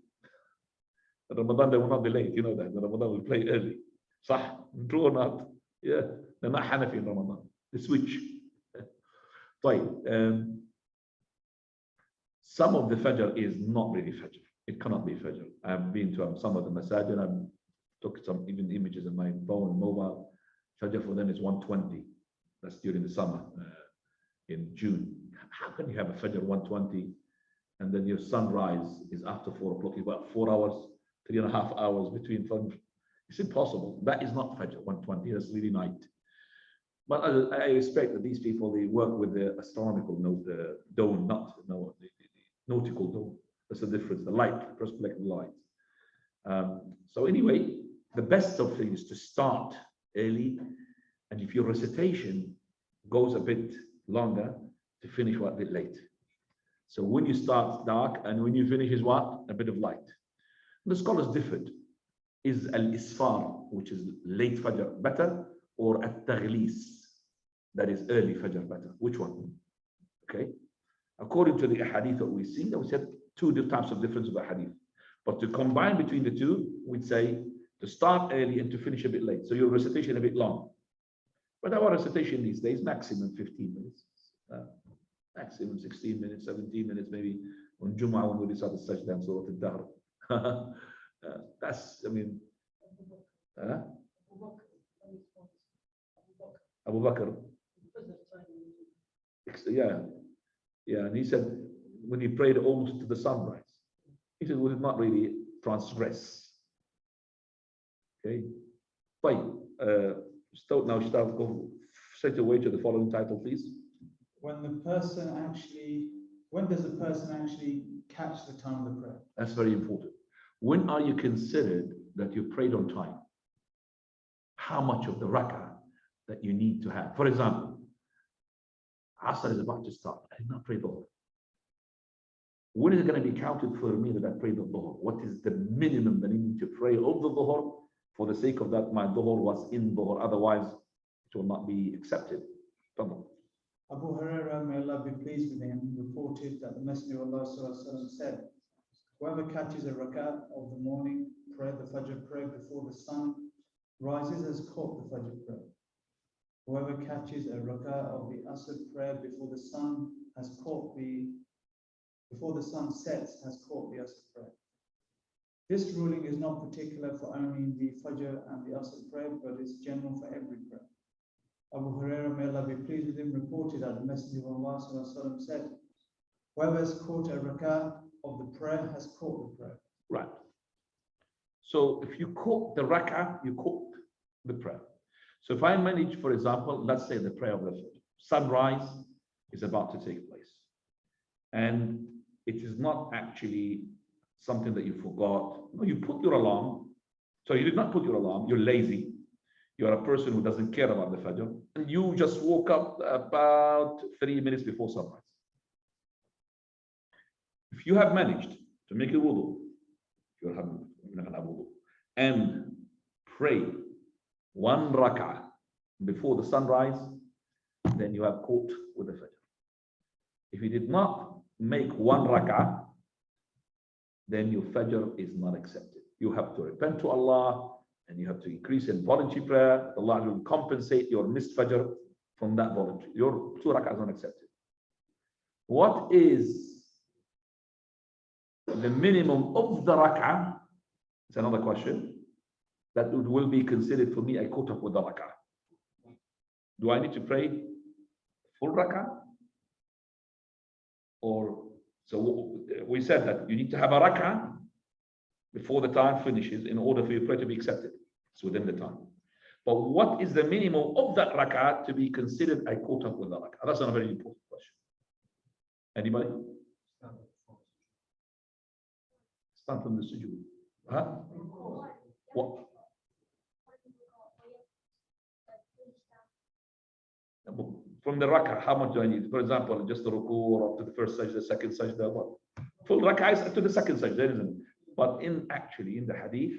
In Ramadan, they will not be late. You know that. In Ramadan, will play early. Sah? True or not? Yeah. They're not Hanafi in Ramadan. They switch. Some of the Fajr is not really Fajr. It cannot be Fajr. I've been to some of the masajid. I took some even images in my phone, mobile. Fajr for them is 1:20. That's during the summer, in June. How can you have a Fajr 1:20 and then your sunrise is after 4 o'clock? You've got 4 hours, 3.5 hours between Fajr. It's impossible. That is not Fajr 1:20. That's really night. But I respect that these people, they work with the astronomical dome, not the nautical dome. That's the difference, the light, perspective light. So anyway, the best of things is to start early, and if your recitation goes a bit longer, to finish a bit late. So when you start dark and when you finish is what? A bit of light. The scholars differed. Is al-isfar, which is late Fajr, better, or at-taghlis, that is early Fajr, better? Which one? Okay. According to the hadith that we see, we said two types of difference of the hadith. But to combine between the two, we'd say to start early and to finish a bit late. So your recitation a bit long. But our recitation these days, maximum 15 minutes. Maximum 16 minutes, 17 minutes, maybe on Jum'ah when we decide to Sajda and Surah Al-Dahr. That's, I mean, Abu Bakr. Yeah, and he said, when he prayed almost to the sunrise, he said, would it not really transgress? Okay. Fine. Now start go straight away to the following title, please. When does a person actually catch the time of the prayer? That's very important. When are you considered that you prayed on time? How much of the rak'ah that you need to have? For example, Asr is about to start. I did not pray Dhuhr. When is it going to be counted for me that I prayed the Dhuhr? What is the minimum that I need to pray of the Dhuhr? For the sake of that, my Dhuhr was in Dhuhr. Otherwise, it will not be accepted. Come on. Abu Hurairah, may Allah be pleased with him, reported that the Messenger of Allah said, whoever catches a rakat of the morning prayer, the Fajr prayer before the sun rises, has caught the Fajr prayer. Whoever catches a rakat of the Asr prayer before the sun sets, has caught the Asr prayer. This ruling is not particular for only the Fajr and the Asr prayer, but it's general for every prayer. Abu Hurairah, may Allah be pleased with him, reported that the Messenger of Allah said, whoever has caught a rakat of the prayer has caught the prayer. Right. So if you caught the rak'ah, you caught the prayer. So if I manage, for example, let's say the prayer of the sunrise is about to take place, and it is not actually something that you forgot. No, you put your alarm. So you did not put your alarm. You're lazy. You're a person who doesn't care about the Fajr. And you just woke up about 3 minutes before sunrise. If you have managed to make a wudu, and pray 1 rak'ah before the sunrise, then you have caught with the Fajr. If you did not make 1 rak'ah, then your Fajr is not accepted. You have to repent to Allah, and you have to increase in voluntary prayer. Allah will compensate your missed Fajr from that voluntary. Your 2 rak'ahs are not accepted. What is the minimum of the rak'ah? It's another question. That will be considered for me, I caught up with the rak'ah. Do I need to pray full rak'ah? Or, so we said that you need to have a rak'ah before the time finishes in order for your prayer to be accepted. It's within the time. But what is the minimum of that rak'ah to be considered I caught up with the rak'ah? That's a very important question. Anybody? Stand from the sujood. Huh? What? From the rak'ah, how much do I need? For example, just the ruku or up to the first sajda, second sajda, what? Full rak'ah is up to the second sajda, isn't it? But in the hadith,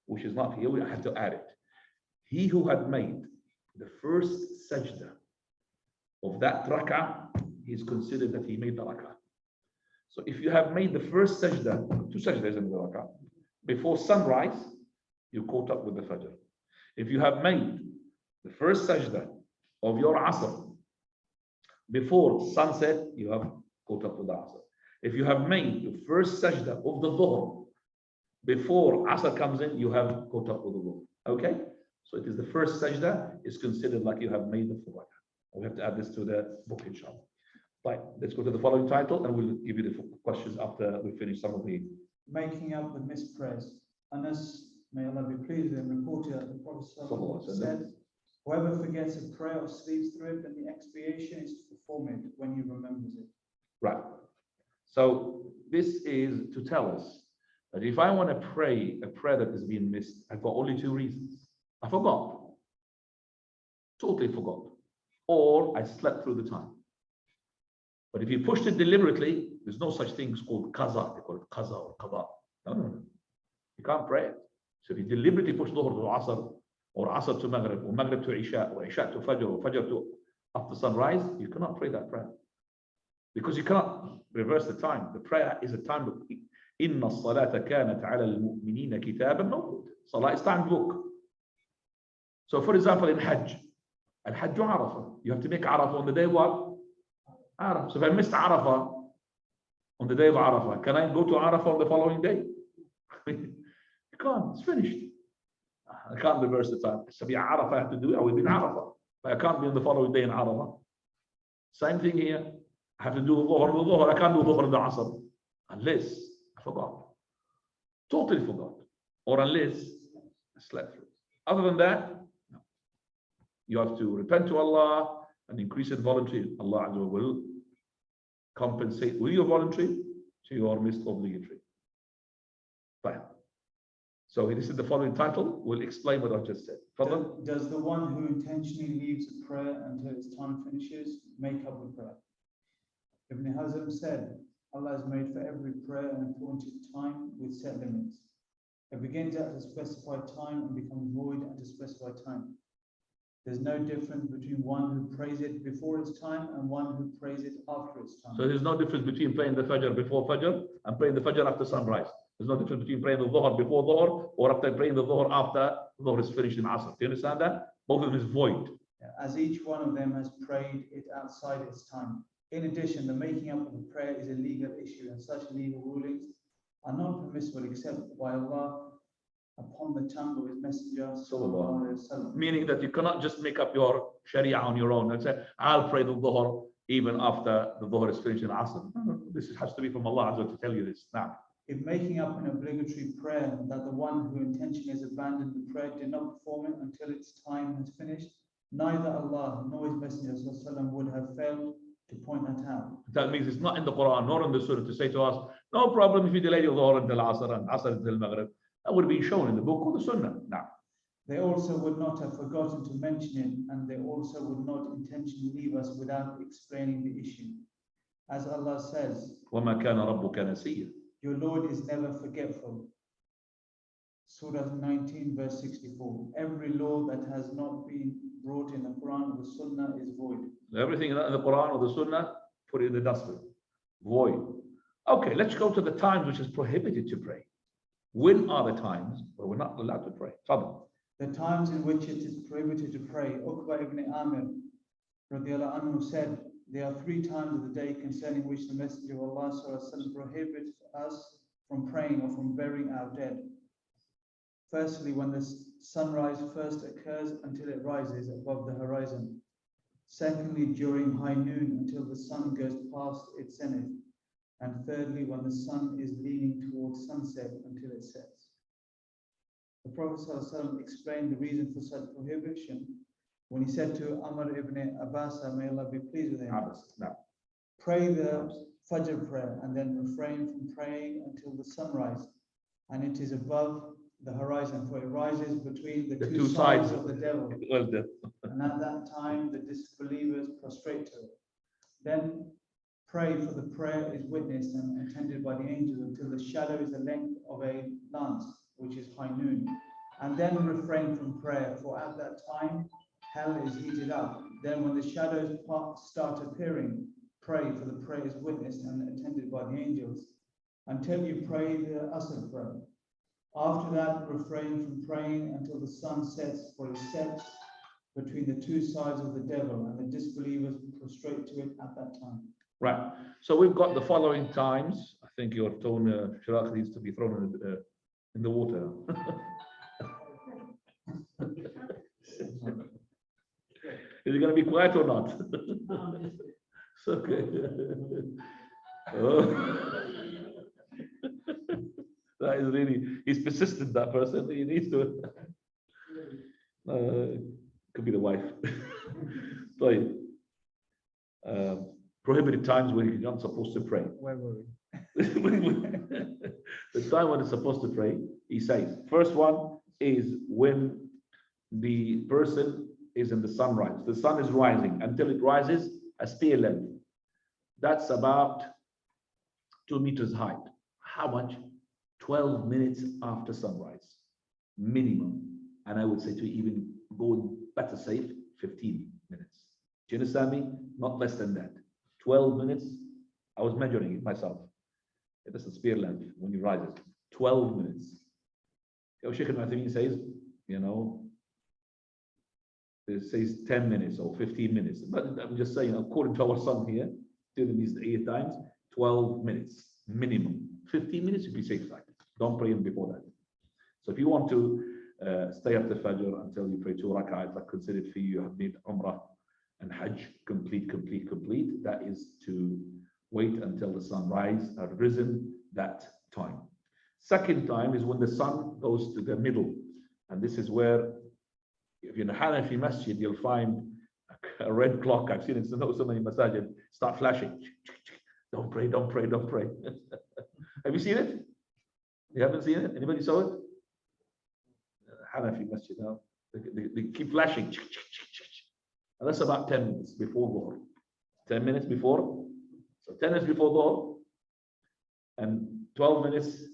which is not here, we have to add it. He who had made the first sajda of that rak'ah, he is considered that he made the rak'ah. So if you have made the first sajda, two sajdas in the rak'ah, before sunrise, you caught up with the fajr. If you have made the first sajda of your asr before sunset, you have caught up with the asr. If you have made the first sajda of the dhuhr before asr comes in, you have caught up with the dhuhr. Okay? So it is the first sajda is considered like you have made the full rak'ah. We have to add this to the book, inshallah. Right, let's go to the following title and we'll give you the questions after we finish some of the. Making up the missed prayers. Anas, may Allah be pleased with him, reported that the Prophet said, whoever forgets a prayer or sleeps through it, then the expiation is to perform it when he remembers it. Right. So this is to tell us that if I want to pray a prayer that has been missed, I've got only two reasons. I forgot. Totally forgot. Or I slept through the time. But if you pushed it deliberately, there's no such thing called qaza. They call it qaza or qada. No. You can't pray it. So if you deliberately push dhuhr to asr, or asr to maghrib, or maghrib to isha, or isha to fajr, or fajr to after sunrise, you cannot pray that prayer. Because you cannot reverse the time. The prayer is a time book. Inna as-salata kanat ala al-mu'minina kitaban mawqut. Salah is time book. So for example, in Hajj, al-Hajj Arafah. You have to make Arafah on the day what? Arafah. So if I missed Arafah on the day of Arafah, can I go to Arafah on the following day? You can't. It's finished. I can't reverse the time. So Arafah, I have to do it. I will be in Arafah. But I can't be on the following day in Arafah. Same thing here. I have to do Dhuhr. I can't do Dhuhr in the Asr. Unless I forgot. Totally forgot. Or unless I slept through. Other than that, no. You have to repent to Allah and increase in voluntary. Allah Azza wa will compensate with your voluntary to your missed obligatory. Fine. So this is the following title. We'll explain what I just said. Does the one who intentionally leaves a prayer until its time finishes make up the prayer? Ibn Hazm said, Allah has made for every prayer an appointed time with set limits. It begins at a specified time and becomes void at a specified time. There's no difference between one who prays it before its time and one who prays it after its time. So there's no difference between praying the Fajr before Fajr and praying the Fajr after sunrise. There's no difference between praying the Dhuhr before Dhuhr or after praying the Dhuhr after Dhuhr is finished in Asr. Do you understand that? Both of them is void. As each one of them has prayed it outside its time. In addition, the making up of a prayer is a legal issue and such legal rulings are not permissible except by Allah upon the tongue of His Messenger. Meaning that you cannot just make up your Sharia on your own and say, I'll pray the Dhuhr even after the Dhuhr is finished in Asr. This has to be from Allah Azza to tell you this. Now, if making up an obligatory prayer that the one who intentionally has abandoned the prayer did not perform it until its time has finished, neither Allah nor His Messenger would have failed to point that out. That means it's not in the Quran nor in the Surah to say to us, no problem if you delay your Dhuhr until Asr and Asr until Maghrib. That would be shown in the book or the Sunnah. Now, they also would not have forgotten to mention it, and they also would not intentionally leave us without explaining the issue. As Allah says, وَمَا كَانَ رَبُّكَ نَسِيًّا. Your Lord is never forgetful. Surah 19, verse 64. Every law that has not been brought in the Quran or the Sunnah is void. Everything in the Quran or the Sunnah, put it in the dustbin. Void. Okay, let's go to the times which is prohibited to pray. When are the times where we're not allowed to pray? Fadl. The times in which it is prohibited to pray. Uqba ibn Amir radiallahu anhu said, there are 3 times of the day concerning which the Messenger of Allah prohibits us from praying or from burying our dead. Firstly, when the sunrise first occurs until it rises above the horizon. Secondly, during high noon until the sun goes past its zenith. And thirdly, when the sun is leaning towards sunset until it sets. The Prophet ﷺ explained the reason for such prohibition when he said to Amr ibn Abbas, may Allah be pleased with him, pray the Fajr prayer and then refrain from praying until the sunrise, and it is above the horizon, for it rises between the two sides of the devil. And at that time, the disbelievers prostrate to it. Then pray, for the prayer is witnessed and attended by the angels until the shadow is the length of a lance, which is high noon. And then refrain from prayer, for at that time hell is heated up. Then when the shadows start appearing, pray, for the prayer is witnessed and attended by the angels, until you pray the Asr prayer. After that, refrain from praying until the sun sets, for it sets between the two sides of the devil, and the disbelievers prostrate to it at that time. Right. So we've got the following times. I think your tone, Shiraq, needs to be thrown in the water. Is it going to be quiet or not? It's okay. Oh. That is really, he's persistent, that person. He needs to. Could be the wife. So, prohibited times when you're not supposed to pray. Where were we? The time when it's supposed to pray, he says, first one is when the person is in the sunrise. The sun is rising until it rises a spear length. That's about 2 meters height. How much? 12 minutes after sunrise, minimum. And I would say to even go better safe, 15 minutes. Do you understand me? Not less than that. 12 minutes. I was measuring it myself. It is a spear length when you rise it. 12 minutes. Sheikh al-Uthaymeen says, you know, it says 10 minutes or 15 minutes. But I'm just saying, according to our son here, during these 8 times, 12 minutes minimum. 15 minutes would be safe side. Don't pray before that. So if you want to stay up the Fajr until you pray 2 rak'ahs, I consider it for you have made Umrah and Hajj complete. That is to wait until the sunrise has risen that time. Second time is when the sun goes to the middle. And this is where, if you're in a Hanafi masjid, you'll find a red clock. I've seen it so many masajid start flashing. Don't pray. Have you seen it? You haven't seen it? Anybody saw it? Hanafi masjid now. They keep flashing. And that's about 10 minutes before Dhuhr. 10 minutes before. So 10 minutes before Dhuhr and 12 minutes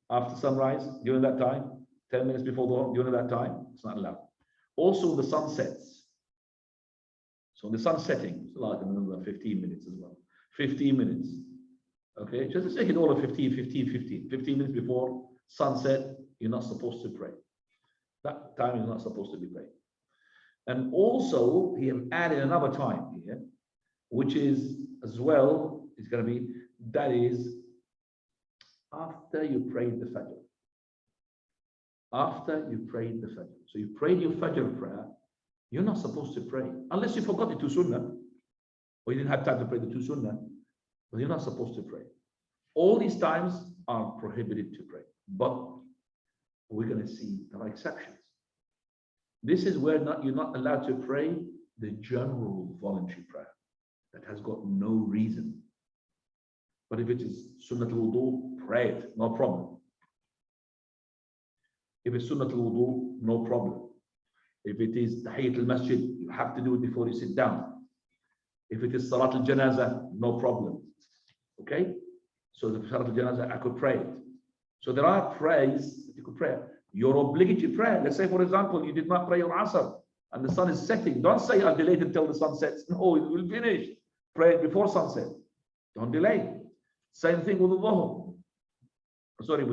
after sunrise during that time. 10 minutes before Dhuhr during that time. It's not allowed. Also the sun sets. So the sun setting, it's like another 15 minutes as well. 15 minutes. Okay, just take it all of 15 minutes before sunset, you're not supposed to pray. That time is not supposed to be prayed. And also, he have added another time here, which is as well, it's going to be, that is after you prayed the Fajr. After you prayed the Fajr. So you prayed your Fajr prayer, you're not supposed to pray, unless you forgot the 2 sunnah, or you didn't have time to pray the 2 sunnah, but you're not supposed to pray. All these times are prohibited to pray, but we're going to see there are exceptions. This is where you're not allowed to pray the general voluntary prayer that has got no reason. But if it is Sunnat al-Wudu, pray it, no problem. If it's Sunnat al-Wudu, no problem. If it is Tahiyyat al-Masjid, you have to do it before you sit down. If it is Salat al-Janazah, no problem. Okay? So the Salat al-Janazah, I could pray it. So there are prayers that you could pray. Your obligatory prayer, let's say for example, you did not pray your Asr and the sun is setting. Don't say I'll delay it until the sun sets. No, it will finish. Pray it before sunset. Don't delay. Same thing with the Dhuhr. Sorry,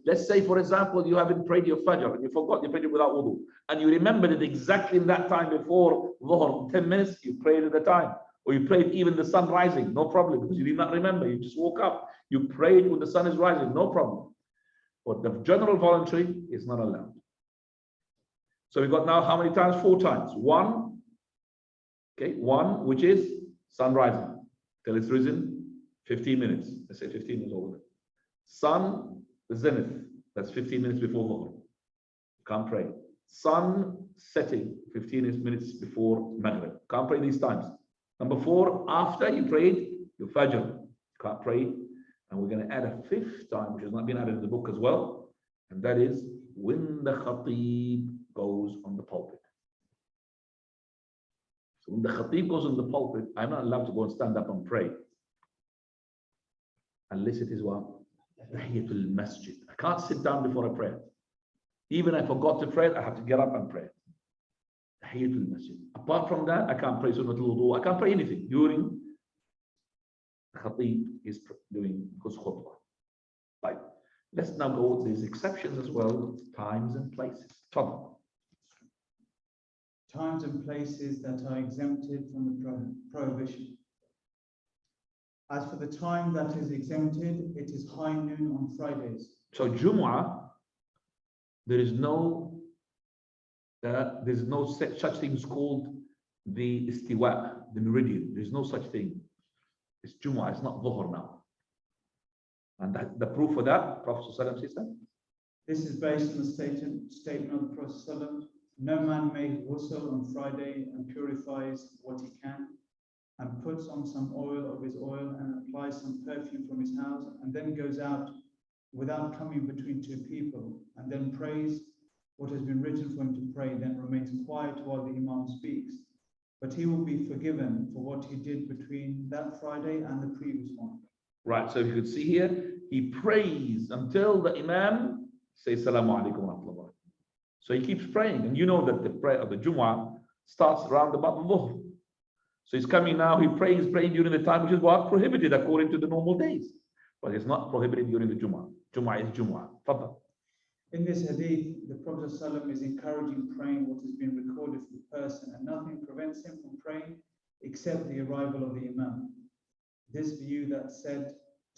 let's say for example, you haven't prayed your Fajr and you forgot you prayed it without wudu. And you remembered it exactly in that time before Dhuhr, 10 minutes, you prayed at the time. Or you prayed even the sun rising, no problem, because you did not remember, you just woke up. You prayed when the sun is rising, no problem. But the general voluntary is not allowed. So we got now how many times? 4 times. 1, okay, 1, which is sun rising till it's risen, 15 minutes. Let's say 15 is over. Sun, the zenith, that's 15 minutes before Dhuhr. Can't pray. Sun setting, 15 minutes before Maghrib. Can't pray these times. Number 4, after you prayed your Fajr, can't pray. And we're going to add a 5th time, which has not been added in the book as well. And that is when the Khatib goes on the pulpit. So when the khatib goes in the pulpit, I'm not allowed to go and stand up and pray. Unless it is what? Tahiyatul masjid. I can't sit down before a prayer. Even if I forgot to pray, I have to get up and pray. Tahiyatul masjid. Apart from that, I can't pray sunnatul wudu. I can't pray anything during the khatib is doing his khutbah. Right. Let's now go with these exceptions as well, times and places. Trouble. Times and places that are exempted from the prohibition. As for the time that is exempted, it is high noon on Fridays. So Jumu'ah, there's no such thing as called the istiwa, the meridian. There's no such thing. It's Jumu'ah, it's not Dhuhr now. And the proof for that, Prophet ﷺ says that. This is based on the statement of the Prophet ﷺ, no man makes ghusl on Friday and purifies what he can, and puts on some oil of his oil and applies some perfume from his house, and then goes out without coming between two people, and then prays what has been written for him to pray, then remains quiet while the Imam speaks. But he will be forgiven for what he did between that Friday and the previous one. Right, so you could see here, he prays until the Imam says Salamu alaikum wa rahmatullah. So he keeps praying, and you know that the prayer of the Jumu'ah starts around about the Dhuhr. So he's coming now, he's praying during the time which is what? Prohibited according to the normal days. But it's not prohibited during the Jumu'ah. Jumu'ah is Jumu'ah. Fadda. In this hadith, the Prophet ﷺ is encouraging praying what has been recorded for the person, and nothing prevents him from praying except the arrival of the Imam. This view that said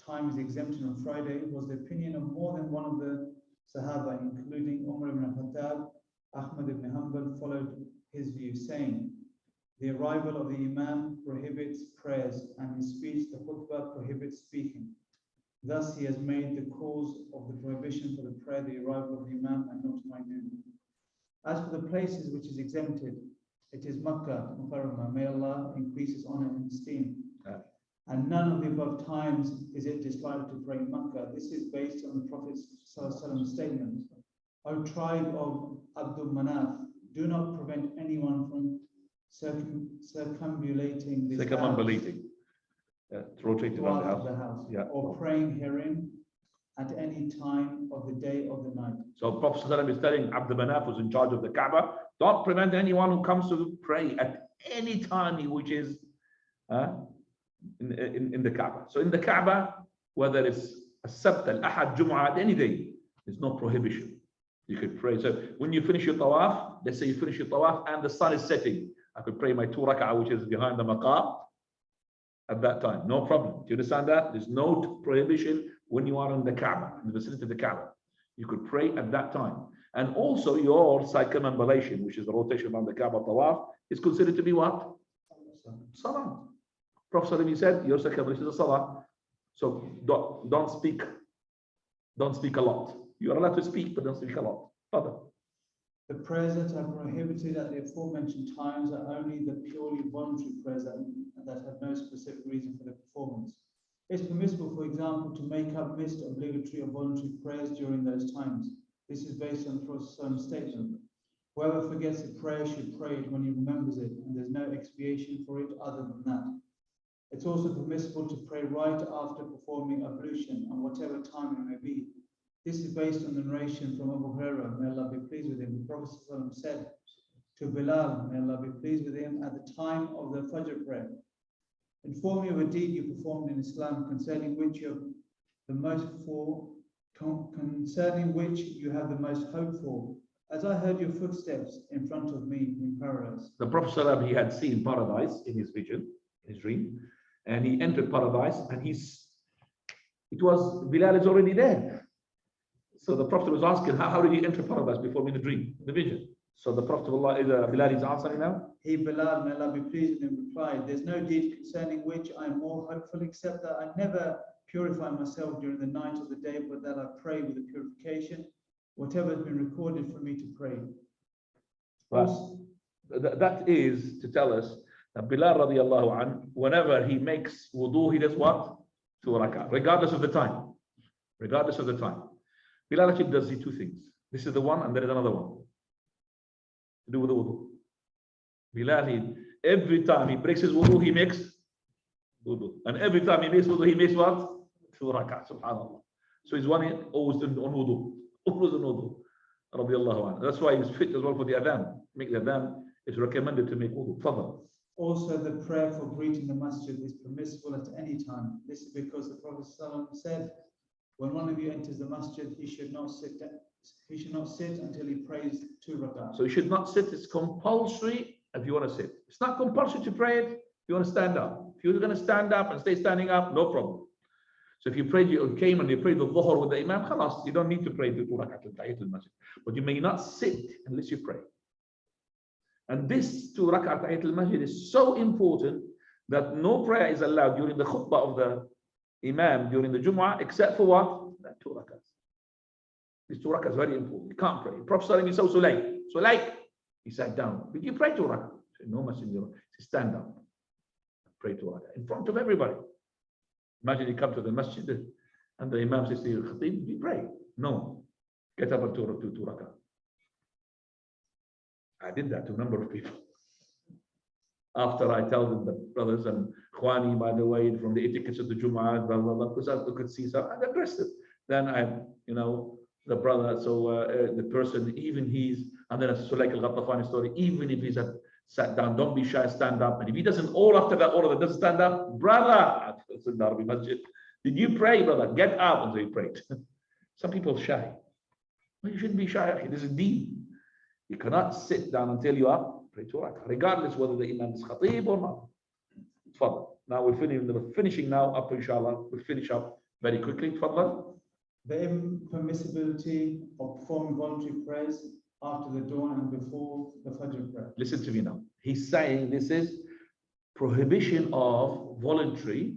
time is exempted on Friday was the opinion of more than one of the Sahaba, including Umar ibn Khattab. Ahmad ibn Hanbal followed his view, saying, the arrival of the Imam prohibits prayers, and his speech, the khutbah, prohibits speaking. Thus, he has made the cause of the prohibition for the prayer the arrival of the Imam and not minute. As for the places which is exempted, it is Makkah, Mukarramah. May Allah increase his honor and esteem. And none of the above times is it disliked to pray in Makkah. This is based on the Prophet's statement, O tribe of Abdul Manaf, do not prevent anyone from circumambulating this rotating around the house. Yeah. Or praying herein at any time of the day or the night. So Prophet ﷺ is telling Abdul Manaf, who's in charge of the Kaaba, don't prevent anyone who comes to pray at any time which is in the Kaaba. So in the Kaaba, whether it's a Sabt, al-Ahad, Jumu'ah, any day, there's no prohibition. You could pray. So when you finish your tawaf, let's say you finish your tawaf and the sun is setting, I could pray my 2 rak'ah, which is behind the maqam at that time. No problem. Do you understand that? There's no prohibition when you are in the Kaaba, in the vicinity of the Kaaba. You could pray at that time. And also your circumambulation, which is the rotation around the Kaaba tawaf, is considered to be what? Salah. Prophet ﷺ said, your circumambulation is a salah. So don't speak a lot. You are allowed to speak, but don't speak a lot. Father. The prayers that are prohibited at the aforementioned times are only the purely voluntary prayers that have no specific reason for the performance. It's permissible, for example, to make up missed obligatory or voluntary prayers during those times. This is based on the Prophet's statement. Whoever forgets a prayer should pray it when he remembers it, and there's no expiation for it other than that. It's also permissible to pray right after performing ablution, on whatever time it may be. This is based on the narration from Abu Hurairah, may Allah be pleased with him. The Prophet ﷺ said to Bilal, may Allah be pleased with him, at the time of the Fajr prayer, inform me of a deed you performed in Islam concerning which you have the most hope for, as I heard your footsteps in front of me in paradise. The Prophet ﷺ, he had seen paradise in his vision, in his dream, and he entered paradise, and Bilal is already there. So the Prophet was asking, how did he enter paradise before me in the dream, the vision? So the Prophet Bilal is answering now. He, Bilal, may Allah be pleased with him, replied, there's no deed concerning which I am more hopeful except that I never purify myself during the night or the day, but that I pray with the purification, whatever has been recorded for me to pray. Right. That is to tell us that Bilal radiallahu anh, whenever he makes wudu, he does what? 2 rak'ah, regardless of the time. Regardless of the time. Bilal actually does 2 things. This is the one, and there is another one to do with the wudu. Bilal, Every time he breaks his wudu, he makes wudu. And every time he makes wudu, he makes what? 2 rak'ah, subhanAllah. So he's one always on wudu. Always on wudu. Radiallahu anhu. That's why he's fit as well for the adhan. Make the adhan, it's recommended to make wudu. Fadal. Also, the prayer for greeting the masjid is permissible at any time. This is because the Prophet ﷺ said, when one of you enters the masjid, he should not sit until he prays 2 rak'ah. So you should not sit. It's compulsory if you want to sit. It's not compulsory to pray it if you want to stand up. If you're going to stand up and stay standing up, no problem. So if you prayed, you came and you prayed the dhuhr with the imam, khalas, you don't need to pray the 2 rak'at al-tahiyyat al-masjid. But you may not sit unless you pray. And this 2 rak'at tahiyyat al-masjid is so important that no prayer is allowed during the khutbah of the imam during the Jumu'ah except for what? That 2 rak'ats. This 2 rak'ats is very important. You can't pray. Prophet Sallallahu Alaihi Wasallam, so late. He sat down. Did you pray 2 rak'at? He said, no, Messenger. He said, stand up. Pray 2 rak'at in front of everybody. Imagine you come to the masjid and the imam says to you, Khatib, did you pray? No. Get up and do 2 rak'at. I did that to a number of people. After I tell them, the brothers and Khwani, by the way, from the etiquettes of the Jumu'ah, blah, blah, blah, because I could see some, and addressed it. Then I, the brother, so the person, even he's, and then it's like al-Ghattafani story, even if he's sat down, don't be shy, stand up. And if he doesn't, all after that, all of that doesn't stand up, brother, it's in the Arabic masjid, did you pray, brother? Get up. And so he prayed. Some people are shy. Well, you shouldn't be shy. This is deen. You cannot sit down until you are pray 2 rak'ah, regardless whether the imam is khatib or not. Tfadal. Now we're finishing now up, inshallah. We'll finish up very quickly. Tfadal. The impermissibility of performing voluntary prayers after the dawn and before the Fajr prayer. Listen to me now. He's saying this is prohibition of voluntary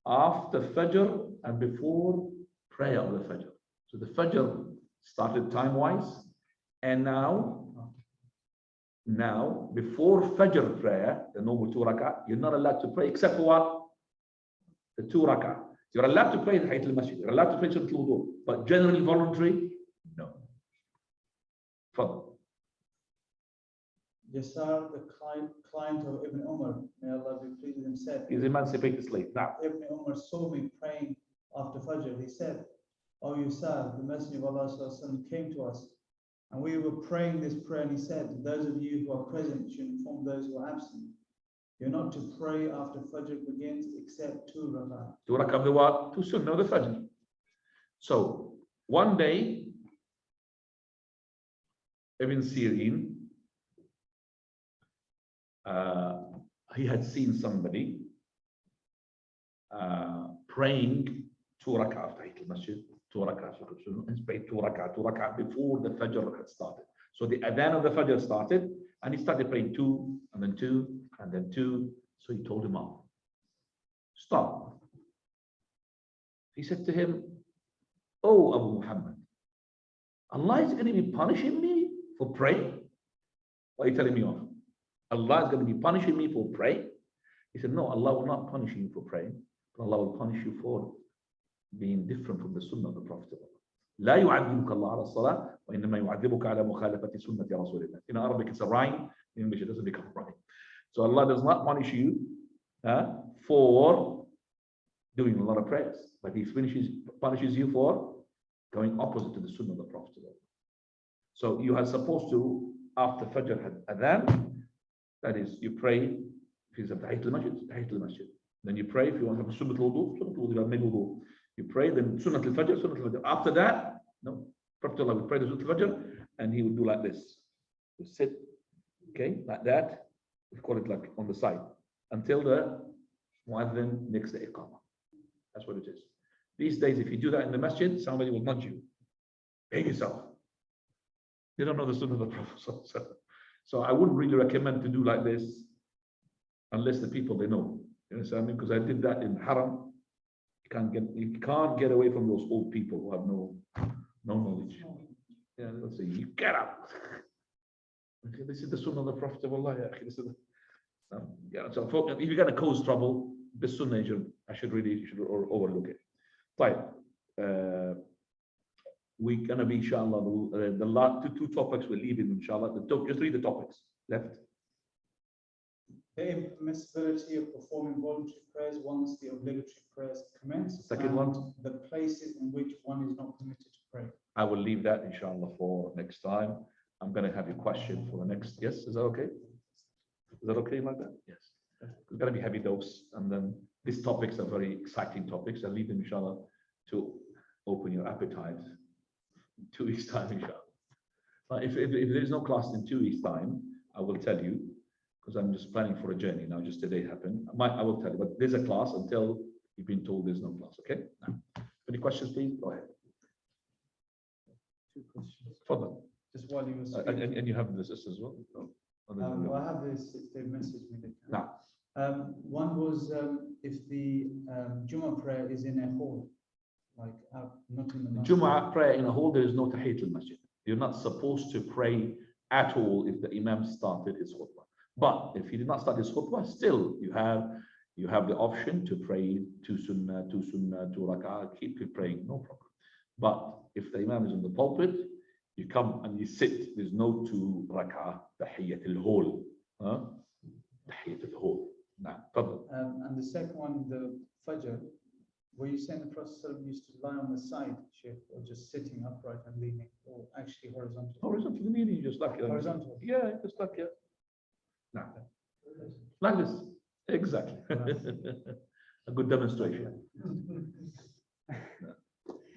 after Fajr and before prayer of the Fajr. So the Fajr started time-wise, and now before Fajr prayer, the normal 2 rak'ah, you're not allowed to pray except for what? The 2 rak'ah. You're allowed to pray the Tahiyyat al-Masjid. You're allowed to pray Sunnat al-Wudu, but generally voluntary, no. Fadl. Yasar, the client of Ibn Umar, may Allah be pleased with him, said, He's emancipated slave. Now, Ibn Umar saw me praying after Fajr. He said, "O Yasar, the Messenger of Allah Sallallahu Alaihi Wasallam came to us, and we were praying this prayer, and he said, those of you who are present should inform those who are absent. You're not to pray after Fajr begins except 2 rak'ah. 2 rak'ah of the what? 2 sunnah of the Fajr. So, one day, Ibn Sirin, he had seen somebody praying 2 rak'ah of Tahiyyat al-Masjid, 2 rak'ah, and prayed 2 rak'ah before the Fajr had started. So the adhan of the Fajr started, and he started praying 2, and then 2, and then 2. So he told him off. Stop. He said to him, "Oh, Abu Muhammad, Allah is going to be punishing me for praying? Why are you telling me off? Allah is going to be punishing me for praying?" He said, "No, Allah will not punish you for praying, but Allah will punish you for being different from the sunnah of the Prophet. لا يعذبك الله على الصلاة وإنما يعذبك على مخالفة سنة رسول الله." In Arabic, it's a rhyme. In English, it doesn't become a rhyme. So Allah does not punish you for doing a lot of prayers, but He punishes you for going opposite to the sunnah of the Prophet. So you are supposed to, after Fajr Adhan, that is, you pray, if it's a Tahiyyat al-Masjid, Tahiyyat al-Masjid. Then you pray, if you want to have a Sunnat al-Wudu, you have made wudu. You pray, then Sunnat al-Fajr, Sunnat al-Fajr. After that, no, Prophet Allah would pray the Sunnat al-Fajr, and he would do like this. He would sit, okay, like that. We call it like on the side, until the Muadhin makes the Iqamah. That's what it is. These days, if you do that in the masjid, somebody will nudge you. Behave yourself. You don't know the Sunnah of the Prophet. So I wouldn't really recommend to do like this unless the people they know. You understand me? Because I did that in Haram. You can't get away from those old people who have no knowledge. Yeah, let's say you get up. Okay, this is the Sunnah of the Prophet of Allah. This is so if you're going to cause trouble, this Sunnah you should overlook it. Right. We're going to be, inshallah, the last two topics we're leaving, inshallah. Just read the topics left. The impermissibility of performing voluntary prayers once the obligatory prayers commence. Second and one. The places in which one is not permitted to pray. I will leave that inshallah for next time. I'm going to have a question for the next. Yes, is that okay? Is that okay like that? Yes. It's going to be heavy dose. And then these topics are very exciting topics. I'll leave them inshallah to open your appetite. 2 weeks time inshallah. If there's no class in 2 weeks time, I will tell you, because I'm just planning for a journey now. Just today happened. I will tell you, but there's a class until you've been told there's no class. Okay. Now, any questions, please? Go ahead. 2 questions. Further. Just while you were speaking. And you have this as well? No? Well, I have this. They messaged me. Now. One was if the Jummah prayer is in a hall, like not in the masjid. Jummah prayer in a hall, there is no tahiyat al-masjid. You're not supposed to pray at all if the imam started his khutbah. But if he did not start his khutbah, still you have the option to pray 2 sunnah, 2 rak'ah, keep praying, no problem. But if the imam is in the pulpit, you come and you sit, there's no 2 rak'ah, tahiyat al-hall. Tahiyat al-hall. Now, and the second one, the Fajr, were you saying the Prophet ﷺ used to lie on the side, Sheikh, or just sitting upright and leaning, or actually horizontal? Horizontal meaning, just like horizontal. Yeah, just like now, like this, exactly. A good demonstration.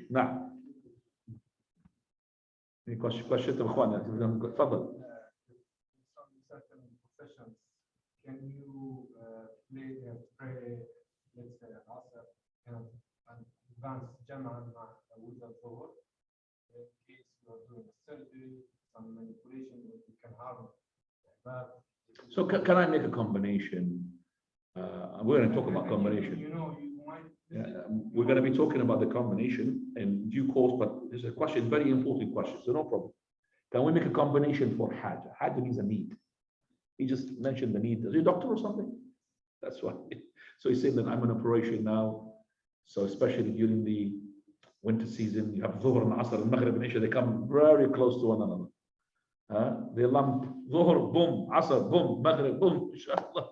Now, any question? تفضل. Some certain professions, can you pray, let's say, an advanced Jama'ah with the Dhuhr, in case you are doing a surgery, some manipulation that you can harm. So can I make a combination? We're going to talk about combination. You might. We're going to be talking about the combination in due course, but this is a question, very important question, so no problem. Can we make a combination for Hajj? Hajj needs a need. He just mentioned the need. Is he a doctor or something? That's why. So he's saying that I'm in operation now. So especially during the winter season, you have Dhuhr and Asr and Maghrib and Isha, they come very close to one another. They lump Dhuhr, boom, Asr, boom, Maghrib, boom, inshallah.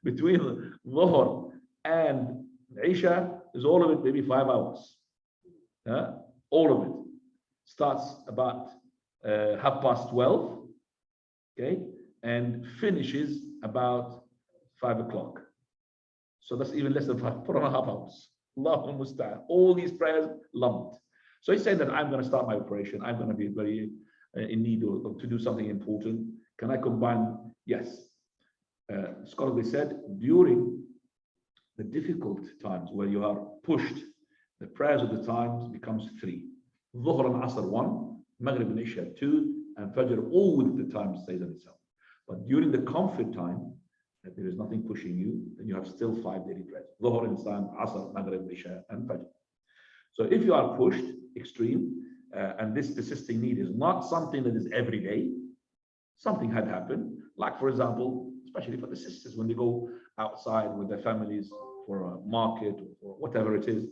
Between Dhuhr and Isha is all of it, maybe 5 hours. All of it starts about 12:30, okay, and finishes about 5 o'clock. So that's even less than 4.5 hours. Allahumma musta'an. All these prayers lumped. So he's saying that I'm going to start my operation. I'm going to be very in need of to do something important. Can I combine? Yes. Scholars said during the difficult times where you are pushed, the prayers of the times becomes 3. Dhuhr and Asr 1, Maghrib and Isha 2, and Fajr all with the time stays on itself. But during the comfort time, that there is nothing pushing you, then you have still 5 daily prayers. Dhuhr inside, Asr, Maghrib, Isha, and Fajr. So if you are pushed extreme, and this persisting need is not something that is every day, something had happened, like for example, especially for the sisters, when they go outside with their families for a market or whatever it is,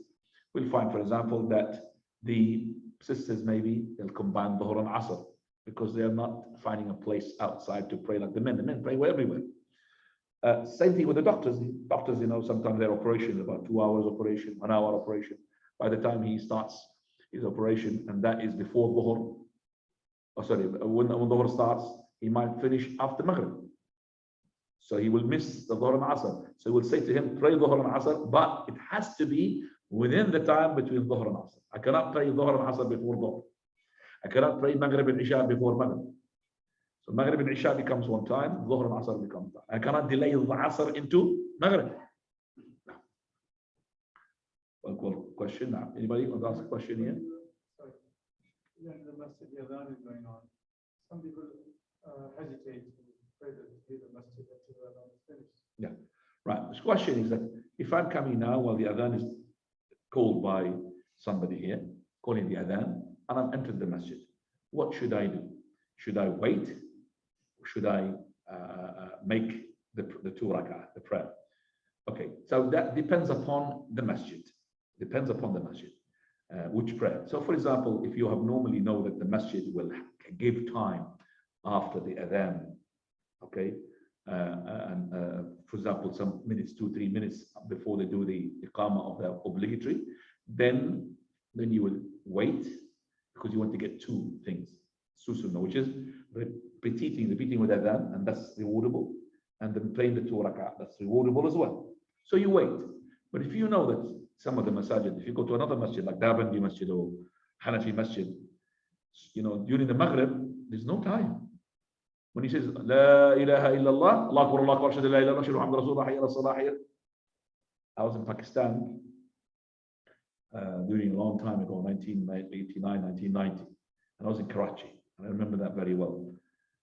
we'll find, for example, that the sisters maybe they'll combine Dhuhr and Asr because they are not finding a place outside to pray like the men. The men pray everywhere. Same thing with the doctors. The doctors, sometimes their operation is about 2 hours operation, 1 hour operation. By the time he starts his operation, and that is before Dhuhr, when Dhuhr starts, he might finish after Maghrib. So he will miss the Dhuhr and Asr. So we'll say to him, pray Dhuhr and Asr, but it has to be within the time between Dhuhr and Asr. I cannot pray Dhuhr and Asr before Dhuhr. I cannot pray Maghrib and Isha before Maghrib. So Maghrib and Isha becomes one time, Dhuhr and Asr becomes time. I cannot delay the Asr into Maghrib. One question now. Anybody want to ask a question here? Sorry. When the masjid Adhan is going on, some people hesitate to pray the masjid until the Adhan is finished. Yeah. Right. The question is that if I'm coming now while the Adhan is called by somebody here, calling the Adhan, and I've entered the masjid, what should I do? Should I wait? Or should I make the 2 rak'ah, the prayer? Okay, so that depends upon the masjid. Depends upon the masjid, which prayer. So for example, if you have normally know that the masjid will give time after the adhan, okay, For example, some minutes, 2-3 minutes before they do the iqama of the obligatory, then you will wait because you want to get two things, sunnah, which is repeating with adhan, and that's rewardable, and then praying the 2 rak'ah, that's rewardable as well. So you wait. But if you know that some of the masajid, if you go to another masjid like Dabandi Masjid or Hanafi Masjid, during the Maghrib, there's no time. When he says, La ilaha illallah, Allah Akbar, Allah Akbar, shahadu la ilaha illallah, Muhammad Rasulullah, hayya ala salah, hayya. I was in Pakistan during a long time ago, 1989, 1990, and I was in Karachi, and I remember that very well.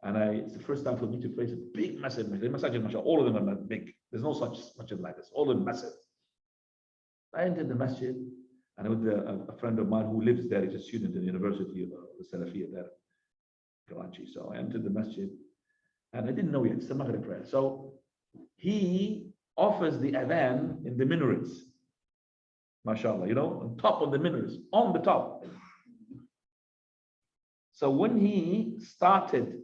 And it's the first time for me to face a big, massive masjid, mashallah. All of them are big. There's no such masjid like this. All of them massive. I entered the masjid, and with a friend of mine who lives there, he's a student in the University of the Salafiyah there, Karachi. So I entered the masjid, and I didn't know yet, it's the Maghrib prayer. So he offers the adhan in the minarets, mashallah, on top of the minarets, on the top. So when he started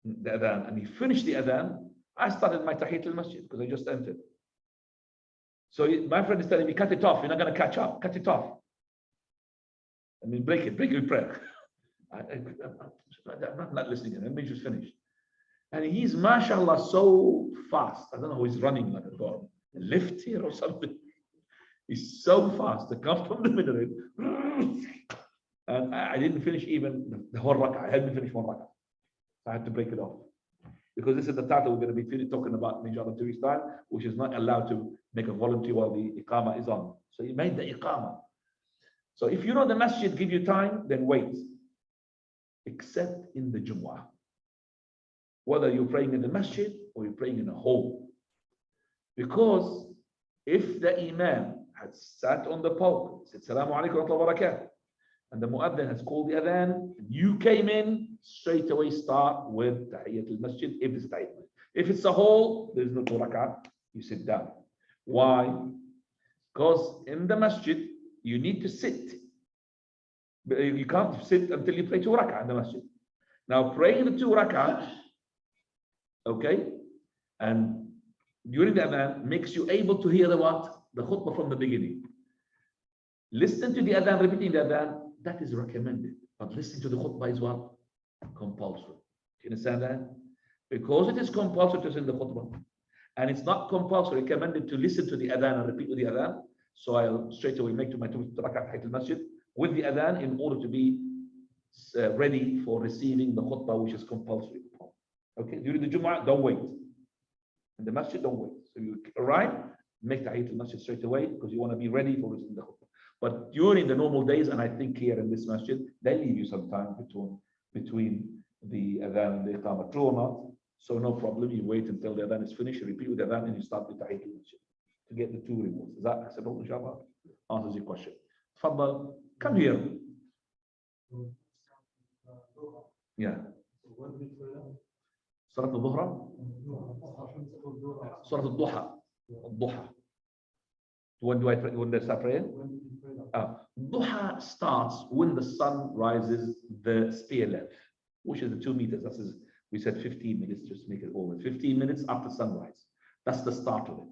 the adhan and he finished the adhan, I started my Tahiyat al-Masjid because I just entered. So my friend is telling me, cut it off, you're not going to catch up, cut it off. I mean, break your prayer. I'm not listening, and then just finished. And he's, mashallah, so fast. I don't know, he's running like a dog. A lift here or something. He's so fast to come from the minaret. And I didn't finish even the whole rak'ah. I hadn't finished one rak'ah. I had to break it off. Because this is the title we're going to be talking about in 2 weeks' time, which is not allowed to make a voluntary while the iqama is on. So he made the iqama. So if you know the masjid give you time, then wait. Except in the Jumu'ah. Whether you're praying in the masjid or you're praying in a home. Because if the imam had sat on the pulpit, said, Salaamu Alaikum wa rahmatullahi wa barakatuh, and the muadhin has called the adhan, and you came in, straight away start with Tahiyyat al-Masjid if it's Tahiyyat. If it's a hall, there is no 2 rak'ah, you sit down. Why? Because in the masjid, you need to sit. You can't sit until you pray 2 rak'ah in the masjid. Now, praying the 2 rak'ah, okay, and during the adhan, makes you able to hear the what? The khutbah from the beginning. Listen to the adhan, repeating the adhan, that is recommended. But listening to the khutbah is what? Compulsory. Do you understand that? Because it is compulsory to sing the khutbah. And it's not compulsory, recommended to listen to the adhan and repeat with the adhan. So I'll straight away make to my 2 rak'ah Tahiyyat al-Masjid with the adhan in order to be ready for receiving the khutbah, which is compulsory. Okay, during the Jumu'ah, don't wait. In the masjid, don't wait. So you arrive, make Tahiyyat al-Masjid straight away because you want to be ready for receiving the khutbah. But during the normal days, and I think here in this masjid, they leave you some time between the adhan and the iqamah. True or not? So no problem. You wait until the adhan is finished, you repeat with the adhan, and you start with Tahiyyat al-Masjid to get the 2 rewards. Is that acceptable, inshallah? Answers your question. Tfaddal, come here. Yeah. Salat al-Dhuhra? Salat al-Duha. Al-Duha. When do I pray? When do I start praying? Duha starts when the sun rises the spear length, which is the 2 meters. That's we said 15 minutes, just to make it over. 15 minutes after sunrise. That's the start of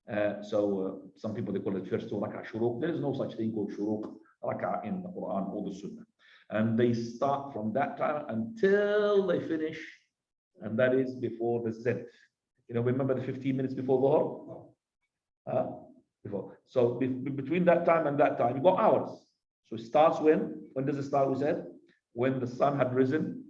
it. So some people, they call it first 2 rak'ah shuruq. There is no such thing called shuruq rak'ah in the Quran or the Sunnah. And they start from that time until they finish, and that is before the zenith. Remember the 15 minutes before Dhuhr? Before. So between that time and that time, you got hours. So it starts when does it start? We said when the sun had risen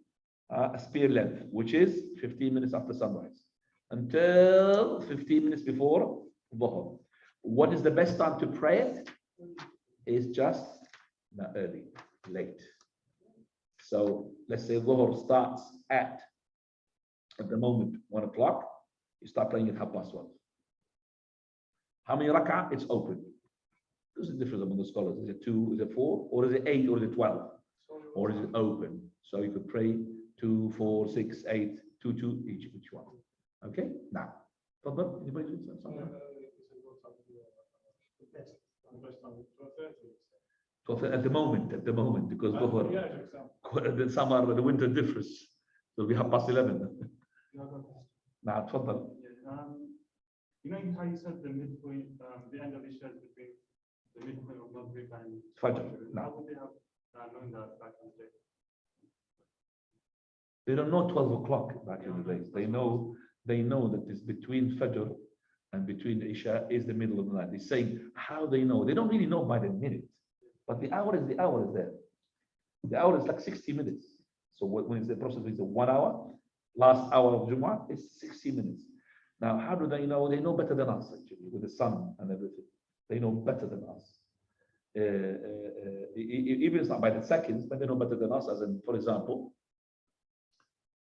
a spear length, which is 15 minutes after sunrise, until 15 minutes before Dhuhr. What is the best time to pray it? Is just not early, late. So let's say Dhuhr starts at the moment 1 o'clock, you start praying at 1:30. How many rak'ah? It's open. There's a difference among the scholars. Is it 2? Is it 4? Or is it 8? Or is it 12? Or is it open? So you could pray 2, 4, 6, 8, 2, 2, each one. Okay? Now, anybody say something? 12 at the moment, because the summer, the winter differs. So we have past 11. Now, تفضل. You know how you said the midpoint, the end of Isha is between the midpoint of Maghrib and Fajr. How No. would they have known that back in the day? They don't know 12 o'clock back in the days. They know that it's between Fajr and between Isha is the middle of the night. They're saying how they know. They don't really know by the minute, but the hour is there. The hour is like 60 minutes. So when it's the process is 1 hour, last hour of Jumu'ah is 60 minutes. Now, how do they know? They know better than us, actually, with the sun and everything. They know better than us. Even it's not by the seconds, but they know better than us. As in, for example,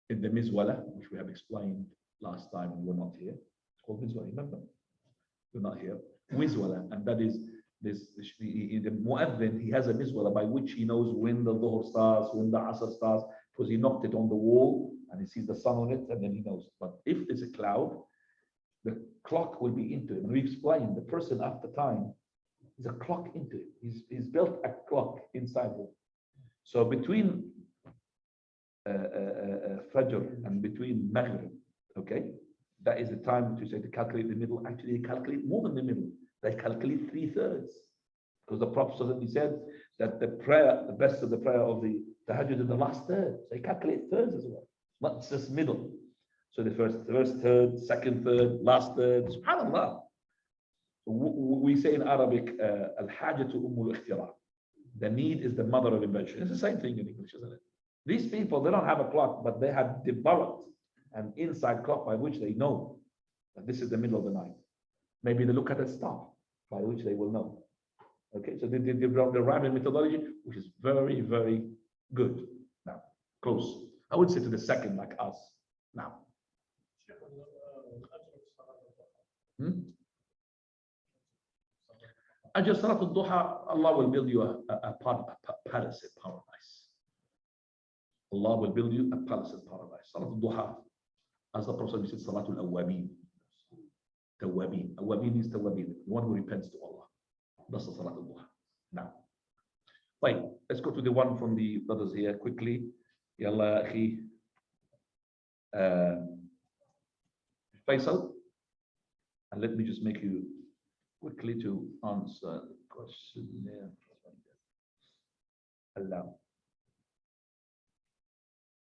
in the Mizwala, which we have explained last time when we were not here. It's called Mizwala, remember? We're not here. Mizwala, and that is the Mu'adhin, he has a Mizwala by which he knows when the Dhuhr starts, when the Asr starts, because he knocked it on the wall and he sees the sun on it, and then he knows. But if there's a cloud, the clock will be into it. And we explained the person after time is a clock into it. He's built a clock inside him. So between Fajr and between Maghrib, okay, that is the time to say to calculate the middle. Actually, they calculate more than the middle. They calculate 3/3, because the Prophet said that the prayer, the best of the prayer of the Tahajjud is the last third. They calculate thirds as well, not just middle. So the first third, second third, last third. Subhanallah. We say in Arabic, al-hajatu ummul ikhtira. The need is the mother of invention. It's the same thing in English, isn't it? These people, they don't have a clock, but they have developed an inside clock by which they know that this is the middle of the night. Maybe they look at a star by which they will know. Okay, so they developed the rhyming methodology, which is very, very good. Now, close. I would say to the second, like us. Now. Ajr Salat al-Duha, Allah will build you a palace in paradise. Allah will build you a palace in paradise. Salat al-Duha, as the Prophet said, Salat al-Awwabin. Tawabin. Awwabin means Tawabin, the one who repents to Allah. That's the Salat al-Duha. Now, right, let's go to the one from the brothers here quickly. Yalla, akhi. Faisal, and let me just make you quickly to answer the question there.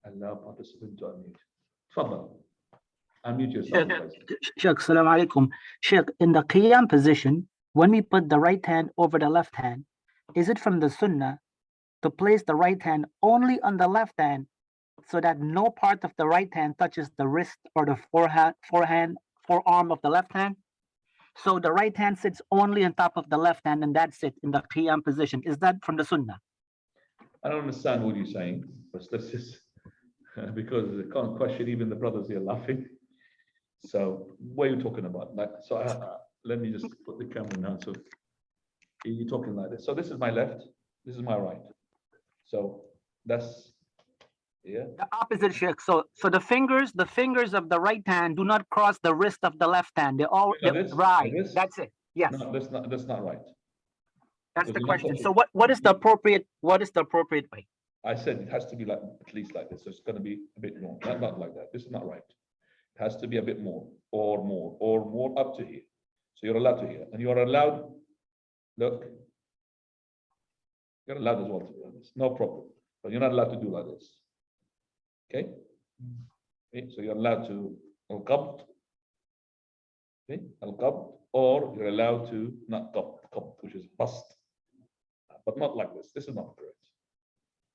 Allow participant to unmute. Tfadal. Unmute yourself. Sheikh, Assalamu alaikum. Sheikh, in the Qiyam position, when we put the right hand over the left hand, is it from the Sunnah to place the right hand only on the left hand so that no part of the right hand touches the wrist or the forearm of the left hand? So the right hand sits only on top of the left hand, and that's it in the Qiyam position. Is that from the Sunnah? I don't understand what you're saying, but let's just, because the question, even the brothers here laughing. So what are you talking about? Like, so let me just put the camera now. So you're talking like this. So this is my left, this is my right. So that's, yeah. The opposite, Sheikh. So the fingers of the right hand do not cross the wrist of the left hand. They all right. That's it. Yes. No, that's not right. That's the question. So what is the appropriate way? I said it has to be like at least like this. So it's going to be a bit more. Not like that. This is not right. It has to be a bit more up to here. So you're allowed to hear, and you're allowed. Look, you're allowed as well to be honest. No problem. But you're not allowed to do like this. Okay? So you're allowed to al-qabd, okay? Al-qabd, or you're allowed to not qabd, which is bust, but not like this. This is not correct.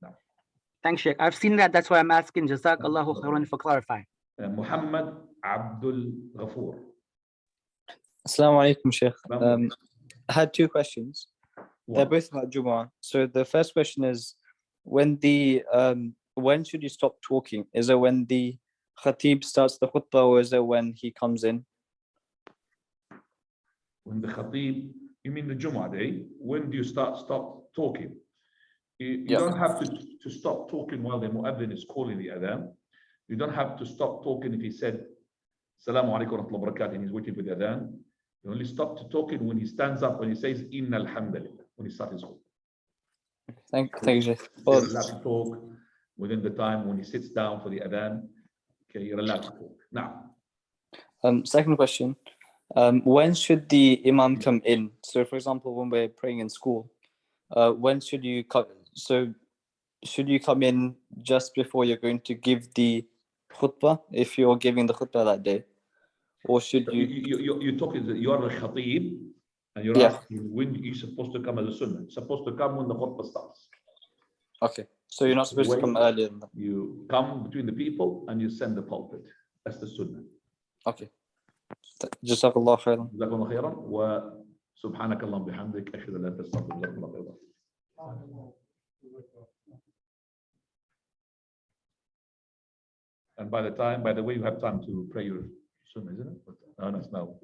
No. Thanks, Sheikh. I've seen that. That's why I'm asking. Jazakallahu khairan for clarifying. Muhammad Abdul Ghafoor. Assalamu alaikum, Sheikh. I had two questions. They're both about Jumu'ah. So the first question is, when should you stop talking? Is it when the Khatib starts the khutbah, or is it when he comes in? When the Khatib, you mean the Jumu'ah day? When do you stop talking? You don't have to stop talking while the Mu'adhin is calling the Adhan. You don't have to stop talking if he said, Assalamu alaikum wa rahmatullahi wa barakatuh, and he's waiting for the Adhan. You only stop to talking when he stands up, when he says, Inna alhamdulillah, when he starts his khutbah. Thank you, Sheikh. You're allowed to talk within the time when he sits down for the Adhan. Okay, you're allowed to talk. Now, Second question. When should the imam come in? So, for example, when we're praying in school, when should you come? So, should you come in just before you're going to give the khutbah, if you're giving the khutbah that day, or should you? You're talking. You are the khatib, and you're Yeah. asking when you're supposed to come as a sunnah. You're supposed to come when the khutbah starts. Okay. So you're not supposed to come earlier than that. You come between the people and you send the pulpit. That's the sunnah. Okay. Jazakallah khairan. جزاكم الله خيرا وسبحانك اللهم وبحمدك أشهد أن لا إله إلا أنت أستغفرك وأتوب إليك. And by the way, you have time to pray your sunnah, isn't it? No, that's now.